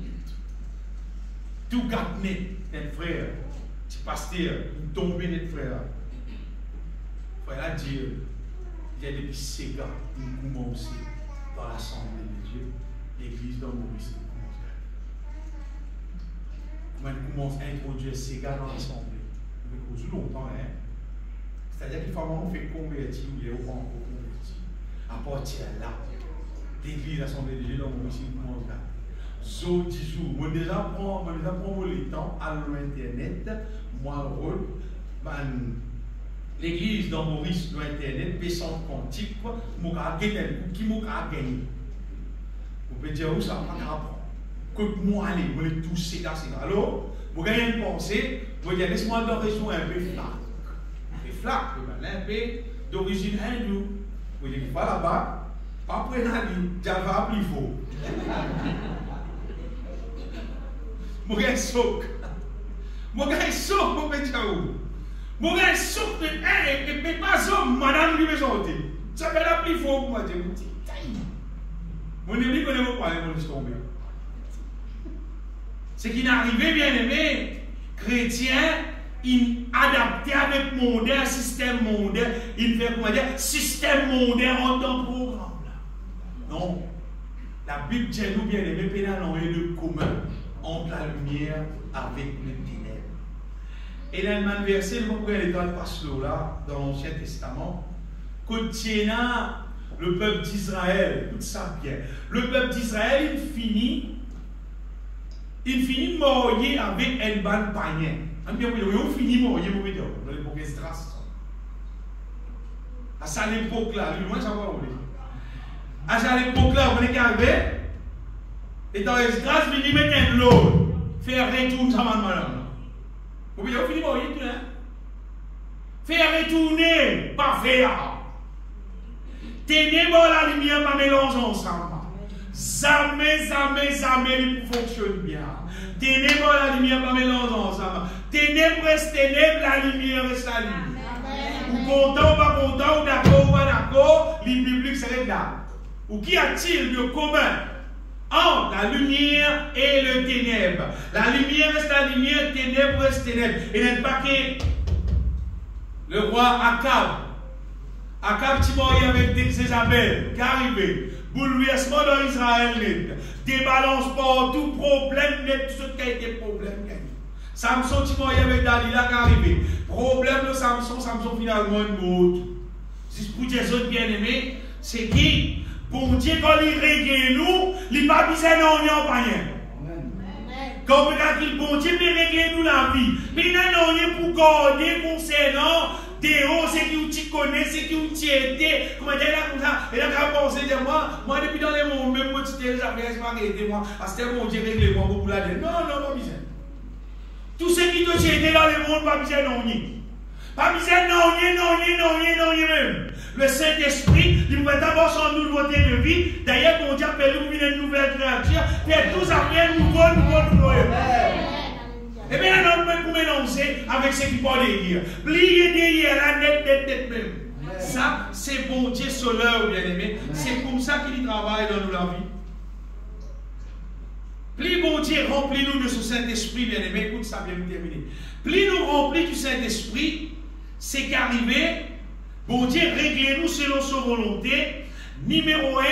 Tout gâté, notre frère, petit pasteur, il tombe notre frère. Frère a dit, il y a des petits ségas, il commence dans l'assemblée de Dieu, l'église dans Maurice, il commence à introduire ces gars dans l'assemblée. Il fait longtemps, hein. C'est-à-dire qu'il faut vraiment faire convertir ou il est pas encore converti. À partir de là, l'église, l'assemblée de Dieu dans Maurice, il commence à zo 10 jours. Moi déjà prends le temps à l'internet, moi l'église dans Maurice sur internet, péchant quantique, moi qui m'a gagné. Vous pouvez dire où ça va apprendre. Écoute-moi aller, moi tous ces gars. Alors, vous avez une pensée, vous dire laisse-moi d'origine un peu flac, un peu d'origine hindoue. Vous dites pas là-bas, après la vie, Java plus faux. Mon gars est souk. Mon gars est souk, mon petit où. Mon gars est souk, mais pas homme, madame lui me sorti. Ça fait la plus faux pour moi, je me dis. Mon ami connaît pas parler, mon histoire. Ce qui n'est arrivé, bien aimé, chrétien, il adapté avec mondain, système mondain, il fait comment dire, système mondain en tant que programme. Non. La Bible dit nous bien aimé, pénal en est le commun entre la lumière avec le ténèbre. Et dans le même verset, vous pouvez aller dans le passage là, dans l'Ancien Testament, contient le peuple d'Israël, tout ça bien. Le peuple d'Israël, il finit morier avec un ban païen. Il finit morier, vous dire, dans l'époque Esdras. À cette époque-là, lui, moi, ça va où à cette époque-là, vous voyez qu'arrivé, et dans Esdras, il met un lot, faire retourner ça, madame. Vous voyez, il finit morier, tout, hein? Faire retourner, pas faire. Ténèbres la lumière, pas mélanger ensemble. Jamais, il fonctionne bien. Ténèbres la lumière, pas mélanger ensemble. Ténèbres reste ténèbres, la lumière reste la lumière. Ou content, ou pas content, ou d'accord, ou pas d'accord, les publics s'arrêtent là. Ou qu'y a-t-il de commun entre la lumière et le ténèbre? La lumière reste la lumière, ténèbres reste ténèbres. Et n'est pas que le roi Akab, tu m'as avec Jézabel, qui est arrivé, bouleversement dans Israël net, débalance partout, problème net, tout ce qui a été problème. Samson, tu m'as avec Dalila qui est arrivé, problème de Samson finalement une mort. Si pour tes autres bien-aimés, c'est qui? Bon Dieu, quand il règle nous, il n'a pas besoin d'en rien. Comme il bon Dieu peut régler nous la vie. Mais il n'a rien pour garder concernant des hauts, c'est qui tu connais, c'est qui tu étais. Comment dire là comme ça? Et là, quand on pense, moi, depuis dans les mondes, même moi, tu t'es déjà fait, je vais aider moi. Parce que bon Dieu règle moi pour la dire. Non, pas besoin. Tout ce qui te été dans le monde, pas besoin d'en rien. Pas besoin d'en rien même. Le Saint-Esprit, il va d'abord son nouveauté de vie. D'ailleurs, mon Dieu appelle nous une nouvelle créature. Puis tous après, nouveau. Et bien, on peut mélanger avec ce qui parle derrière. Plier derrière la net même. Ça, c'est bon Dieu solaire, bien aimé. C'est comme ça qu'il travaille dans nous la vie. Plus bon Dieu remplit-nous de ce Saint-Esprit, bien aimé. Écoute ça, bien terminé. Plus nous remplit du Saint-Esprit, c'est qu'arrivé, bon Dieu règle-nous selon sa volonté. Numéro 1,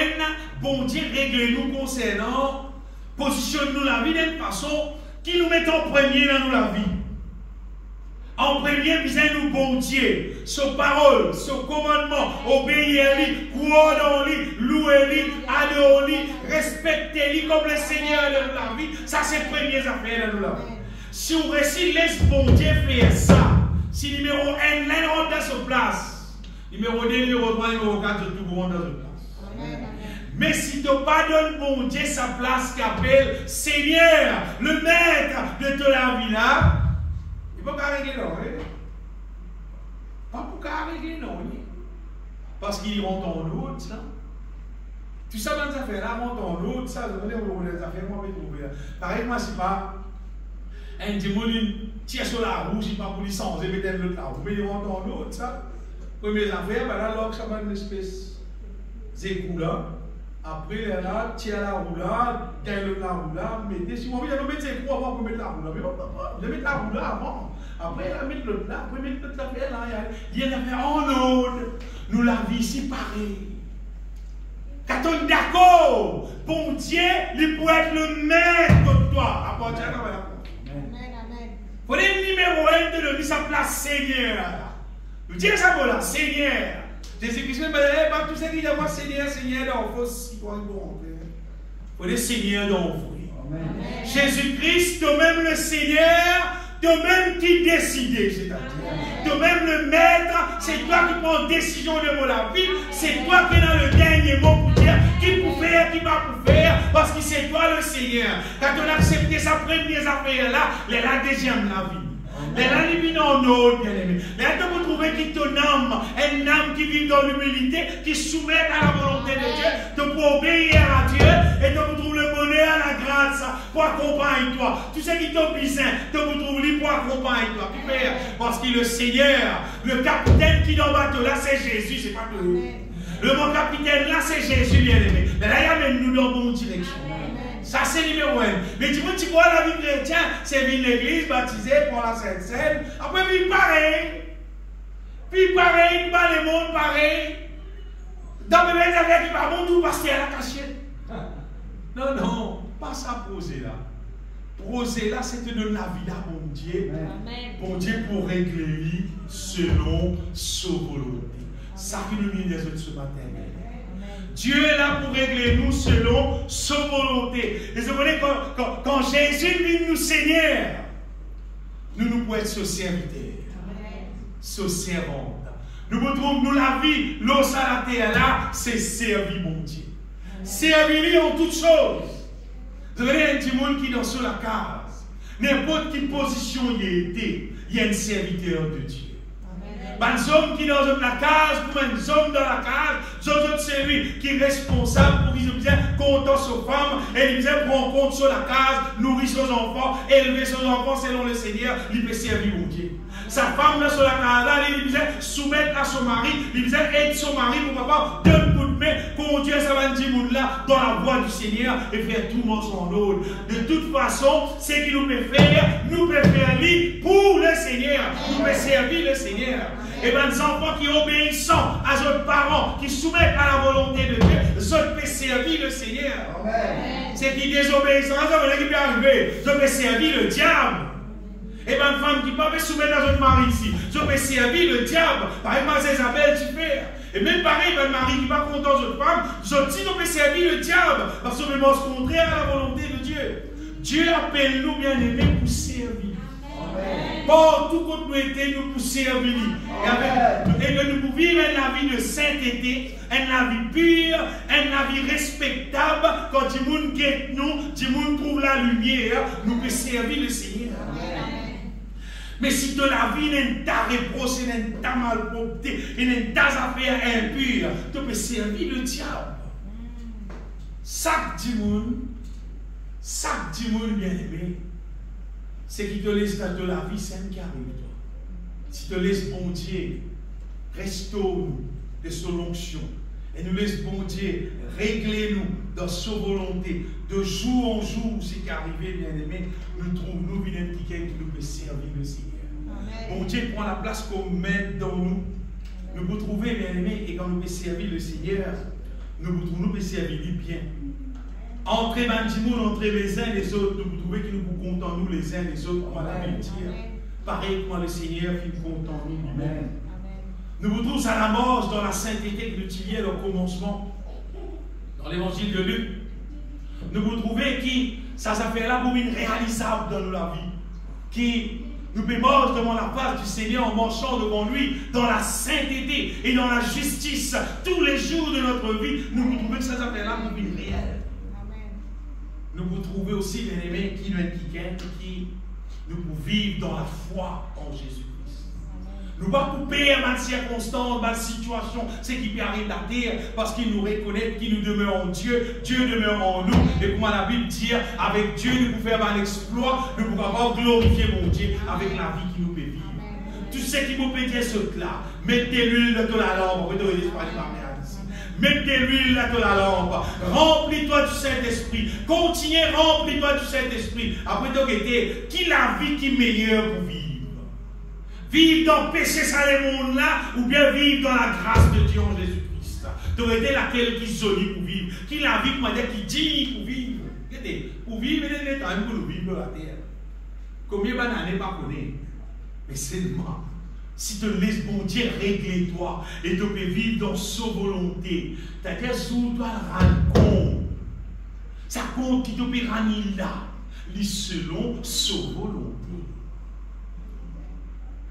bon Dieu règle-nous concernant, positionne-nous la vie d'une façon qui nous met en premier dans la vie. En premier, besoin nous bon Dieu, sa parole, son commandement, obéir-lui, croire dans lui, louer-lui, adorer-lui, respecter-lui comme le Seigneur de la vie. Ça, c'est les premières affaires dans la vie. Si on réussit, laisse bon Dieu faire ça. Si numéro 1, l'un rentre dans sa place. Numéro 2, numéro 3, numéro 4, tout le monde dans sa place. Amen. Mais si tu ne pas donnes bon Dieu sa place qu'appelle Seigneur, le maître de toute la vie là, il ne peut pas régler non. Pas pour régler non. Parce qu'il rentre en l'autre. Tout ça dans les affaires là, rentre en l'autre. Ça, je vais vous les affaires, moi, je vais trouver. Pareil, moi, c'est pas un démon tire sur la roue, c'est pas pour lui changer, mettre l'autre là. Mais il rentre en l'autre, ça. Premières affaires, ben là, ça va une espèce d'écoulant. Après, là, tire la roue là, gagne l'autre la roue là, mettez. Si vous voulez, vous mettez l'écrou avant pour mettre la roue là. Mais vous mettez la roue là avant. Après, là, mettre l'autre là. Après, mettre l'autre affaire là. Il y a une affaire en autre. Nous la vie ici pareil. Quand on est d'accord, bon Dieu, il peut être le maître de toi. À partir de là, Amen. Pour le numéro 1 de lui, sa place Seigneur. Nous disons ça pour là, Seigneur. Jésus-Christ me dit, pas tout ce qui est moi, Seigneur, dans vos citoyens. Pour le Seigneur dans vos. Jésus-Christ, toi-même le Seigneur, toi-même qui décide, c'est-à-dire. Toi-même le maître, c'est toi qui prends décision de la vie, c'est toi qui es dans le dernier mot pour dire qui peut faire, qui va pour faire, parce que c'est toi le Seigneur. Quand on a accepté sa première affaire là, la deuxième la vie. Les animés en autre, bien aimé. Mais là, vous trouvez qui ton âme, une âme qui vit dans l'humilité, qui soumet à la volonté de Dieu, de pour obéir à Dieu, et de vous trouver le bonheur, la grâce, pour accompagner toi. Tout ce qui t'ont besoin, de vous trouver pour accompagner toi. Parce que le Seigneur, le capitaine qui est dans le bateau là, c'est Jésus, c'est pas tout. Le mot capitaine là, c'est Jésus, bien aimé. Mais là, il y a même nous dans la bonne direction. Ça, c'est numéro 1. Mais tu vois, la vie chrétienne, c'est vivre l'église, baptisée pour la Sainte Seine. Après, vivre pareil. Puis pareil, pas le monde pareil. Dans mes mêmes affaires qui va bon, tout passer à la cachette. Non, pas ça poser là. Poser là, c'est te donner la vie à mon Dieu. Bon Dieu pour régler selon sa volonté. Ça qui nous mine des autres ce matin. Dieu est là pour régler nous selon sa volonté. Et vous voyez, quand Jésus vient nous Seigneur, nous pouvons être ses serviteurs, ses servantes. Nous retrouvons nous la vie, l'eau à la terre là, c'est servir mon Dieu. Servir-lui en toutes choses. Vous voyez, un petit monde qui est dans sur la case, n'importe quelle position il était, il y a un serviteur de Dieu. Les hommes qui sont dans la case, pour les hommes dans la case, c'est lui qui est responsable pour qu'ils aient content sur femmes, et il prend compte sur la case, nourrir ses enfants, élever ses enfants selon le Seigneur, il peut servir mon Dieu. Sa femme là sur la case, là, il disait soumettre à son mari, il disait aider son mari pour pouvoir donner coup de main, conduire sa monde là dans la voie du Seigneur et faire tout le monde son ordre. De toute façon, ce qu'il nous peut faire lui pour le Seigneur, nous peut servir le Seigneur. Et bien, les enfants qui obéissent à leurs parents, qui soumettent à la volonté de Dieu, ils peuvent servir le Seigneur. C'est qui désobéissent, ça peut arriver, ils peuvent servir le diable. Et bien, une femme qui ne peut pas soumettre à son mari ici, je peux servir le diable. Par exemple, Isabelle, tu fais. Et même pareil, ben Marie qui n'est pas content de cette femme, je dis nous peut servir le diable, parce que c'est contraire à la volonté de Dieu. Dieu appelle nous bien-aimés pour servir. Partout où nous étions, nous pour servir. Et que nous pouvons vivre une vie de sainteté, une vie pure, une vie respectable. Quand du monde guette nous, du monde trouve la lumière, nous pouvons servir le Seigneur. Mais si de la vie n'est pas réproché, n'est pas malpropté, et n'est pas affaire impure, tu peux servir le diable. Chaque monde bien-aimé, c'est qui te laisse de la vie saine qui arrive toi. Si te laisse bon Dieu, restaure-nous de son onction. Et nous laisse bon Dieu, régler-nous dans sa volonté. De jour en jour, c'est qu'arrivé, bien-aimé, nous trouvons une étiquette qui nous peut servir le Seigneur. Amen. Bon Dieu prend la place qu'on met dans nous. Nous pouvons trouver, bien-aimé, et quand nous pouvons servir le Seigneur, nous pouvons servir lui bien. Entre les uns et les autres, nous pouvons trouver que nous pouvons compter en nous les uns et les autres, comme la Bible dit. Pareil comme le Seigneur qui compte en nous lui-même. Nous vous trouvons à la mort dans la sainteté que nous tirions au commencement, dans l'évangile de Luc. Nous vous trouvez qui, ça fait là pour une réalisable dans la vie, qui nous marche devant la face du Seigneur en marchant devant lui dans la sainteté et dans la justice tous les jours de notre vie. Nous vous trouvez que ça fait là pour une réelle. Nous vous trouvez aussi, bien aimés, qui nous pouvons vivre dans la foi en Jésus-Christ. Nous ne pouvons pas perdre dans les circonstances, dans les situations, ce qui peut arriver à terre, parce qu'il nous reconnaît, qu'il nous demeure en Dieu, Dieu demeure en nous. Et comme la Bible dit, avec Dieu, nous pouvons faire un exploit, nous pouvons avoir glorifié mon Dieu avec la vie qui nous peut vivre. Tout ce qui vous peut dire cela, mettez l'huile dans la lampe, mettez l'huile dans la lampe, remplis-toi du Saint-Esprit, continue, remplis-toi du Saint-Esprit. Après, qui la vie qui est meilleure pour vivre? Vivre dans le péché, ça le monde là, ou bien vivre dans la grâce de Dieu en Jésus-Christ. Tu aurais été laquelle qui est jolie pour vivre, qui la vie qui digne pour vivre. Pour vivre, il est temps pour nous vivre la terre. Combien d'années pas connaître? Mais seulement, si tu laisses bon Dieu régler toi et tu peux vivre dans sa volonté, c'est-à-dire sous toi rendre compte. Ça compte qui te peut rendre là, selon sa volonté.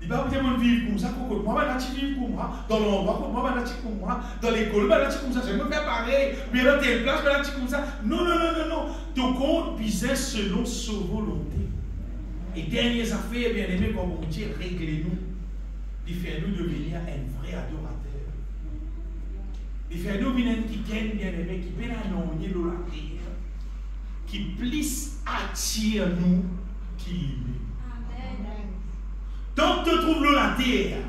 Il va vous vivre comme ça, moi, je vais vivre comme moi, dans l'endroit, moi, je vais comme moi, dans l'école, je vais comme ça, je vais me faire pareil, mais dans telle place, je vais comme ça. Non. Tu comptes pisser selon sa volonté. Et dernières affaires, bien aimé, comme on dit, réglez-nous. Il fait nous devenir un vrai adorateur. Il fait nous devenir un qui bien aimé, qui peut annoncer la terre, qui plisse attire nous, qui l'aime. Donc, tu trouves la terre,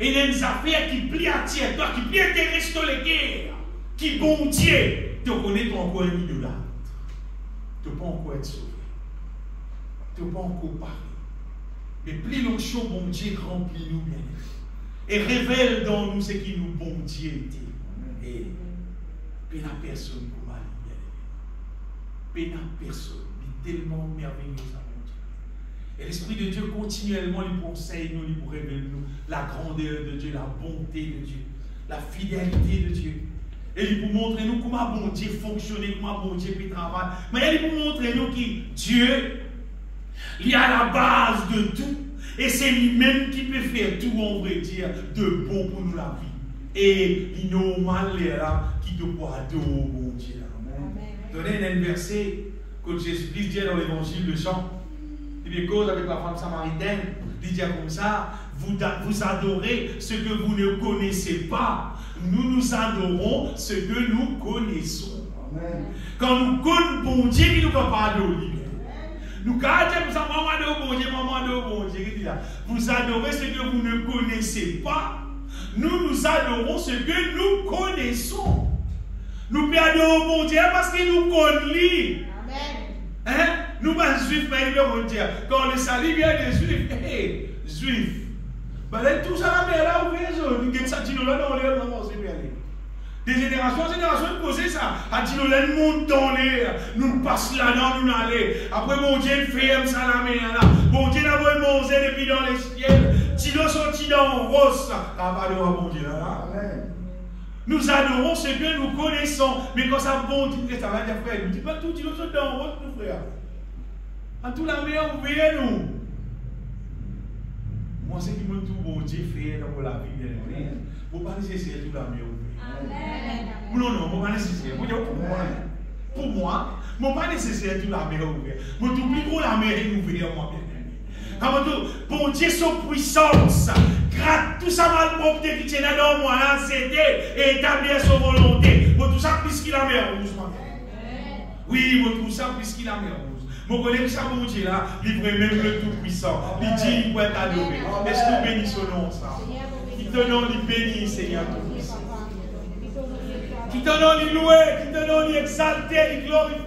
et il y a des affaires qui plient à tirer toi, qui plient à t'intéresser les guerres, qui bon Dieu, tu connais encore un idolâtre. Tu ne peux pas encore être sauvé. Tu ne peux pas encore parler. Mais plus l'onction, bon Dieu, remplit-nous bien. Et révèle dans nous ce qui nous, bon Dieu, était. Et puis la personne comme elle, bien. Puis la personne, il est tellement merveilleuse. Et l'Esprit de Dieu continuellement lui conseille, nous, lui révèle nous la grandeur de Dieu, la bonté de Dieu, la fidélité de Dieu. Et lui pour montrer nous comment bon Dieu fonctionne, comment bon Dieu peut travailler. Mais il pour montrer nous que Dieu, il est à la base de tout. Et c'est lui-même qui peut faire tout, on va dire, de bon pour nous la vie. Et il est normal là qui te peut adorer bon Dieu. Donnez un verset que Jésus-Christ dit dans l'évangile de Jean. Il cause avec la femme samaritaine, il dit comme ça, vous adorez ce que vous ne connaissez pas. Nous adorons ce que nous connaissons. Amen. Quand nous connaissons bon Dieu, il ne nous pas adorer. Nous gardons ça, maman de bon Dieu. Vous adorez ce que vous ne connaissez pas. Nous adorons ce que nous connaissons. Nous adorons bon Dieu parce qu'il nous connaît. Hein? Nous, les juifs, quand le salut vient des juifs, juifs, tout ça là, nous ça, des générations en génération, nous posaient ça. Nous monte dans l'air, nous passons là-dedans, nous allons. Après, mon Dieu, ferme ça la mer là. Mon Dieu, n'a pas mangé depuis dans les ciels. Tino sorti dans le rose. Mon Dieu là. Nous adorons ce que nous connaissons. Mais quand ça bon, dit ça va dire frère, nous dit pas tout, nous sommes dans route, nous frère. En tout la meilleure, oubliez nous. Moi, c'est qui me tout bon Dieu fait dans la vie, bien sûr. Vous ne pas nécessaire tout la meilleure. Amen. Non, non, vous ne pas nécessaire. Pour moi, je ne pas nécessaire tout la meilleure. Je ne plus gros la meilleure ouverte, moi, bien. Bon Dieu, son puissance, grâce tout ça mal propreté qui tient dans moi, là, c'était et établir son volonté. Bon, tout ça plus qu'il a mis en rouge. Oui, bon, tout ça plus qu'il a mis en rouge. Mon collègue, ça, bon Dieu, là, livrer même le tout-puissant. Il dit, il peut être adoré. Est-ce que nous bénissons nom, ça? Qui te donne, il bénit, Seigneur tout-puissant. Qui te donne, il louer, qui te donne, il exalter, il glorifier.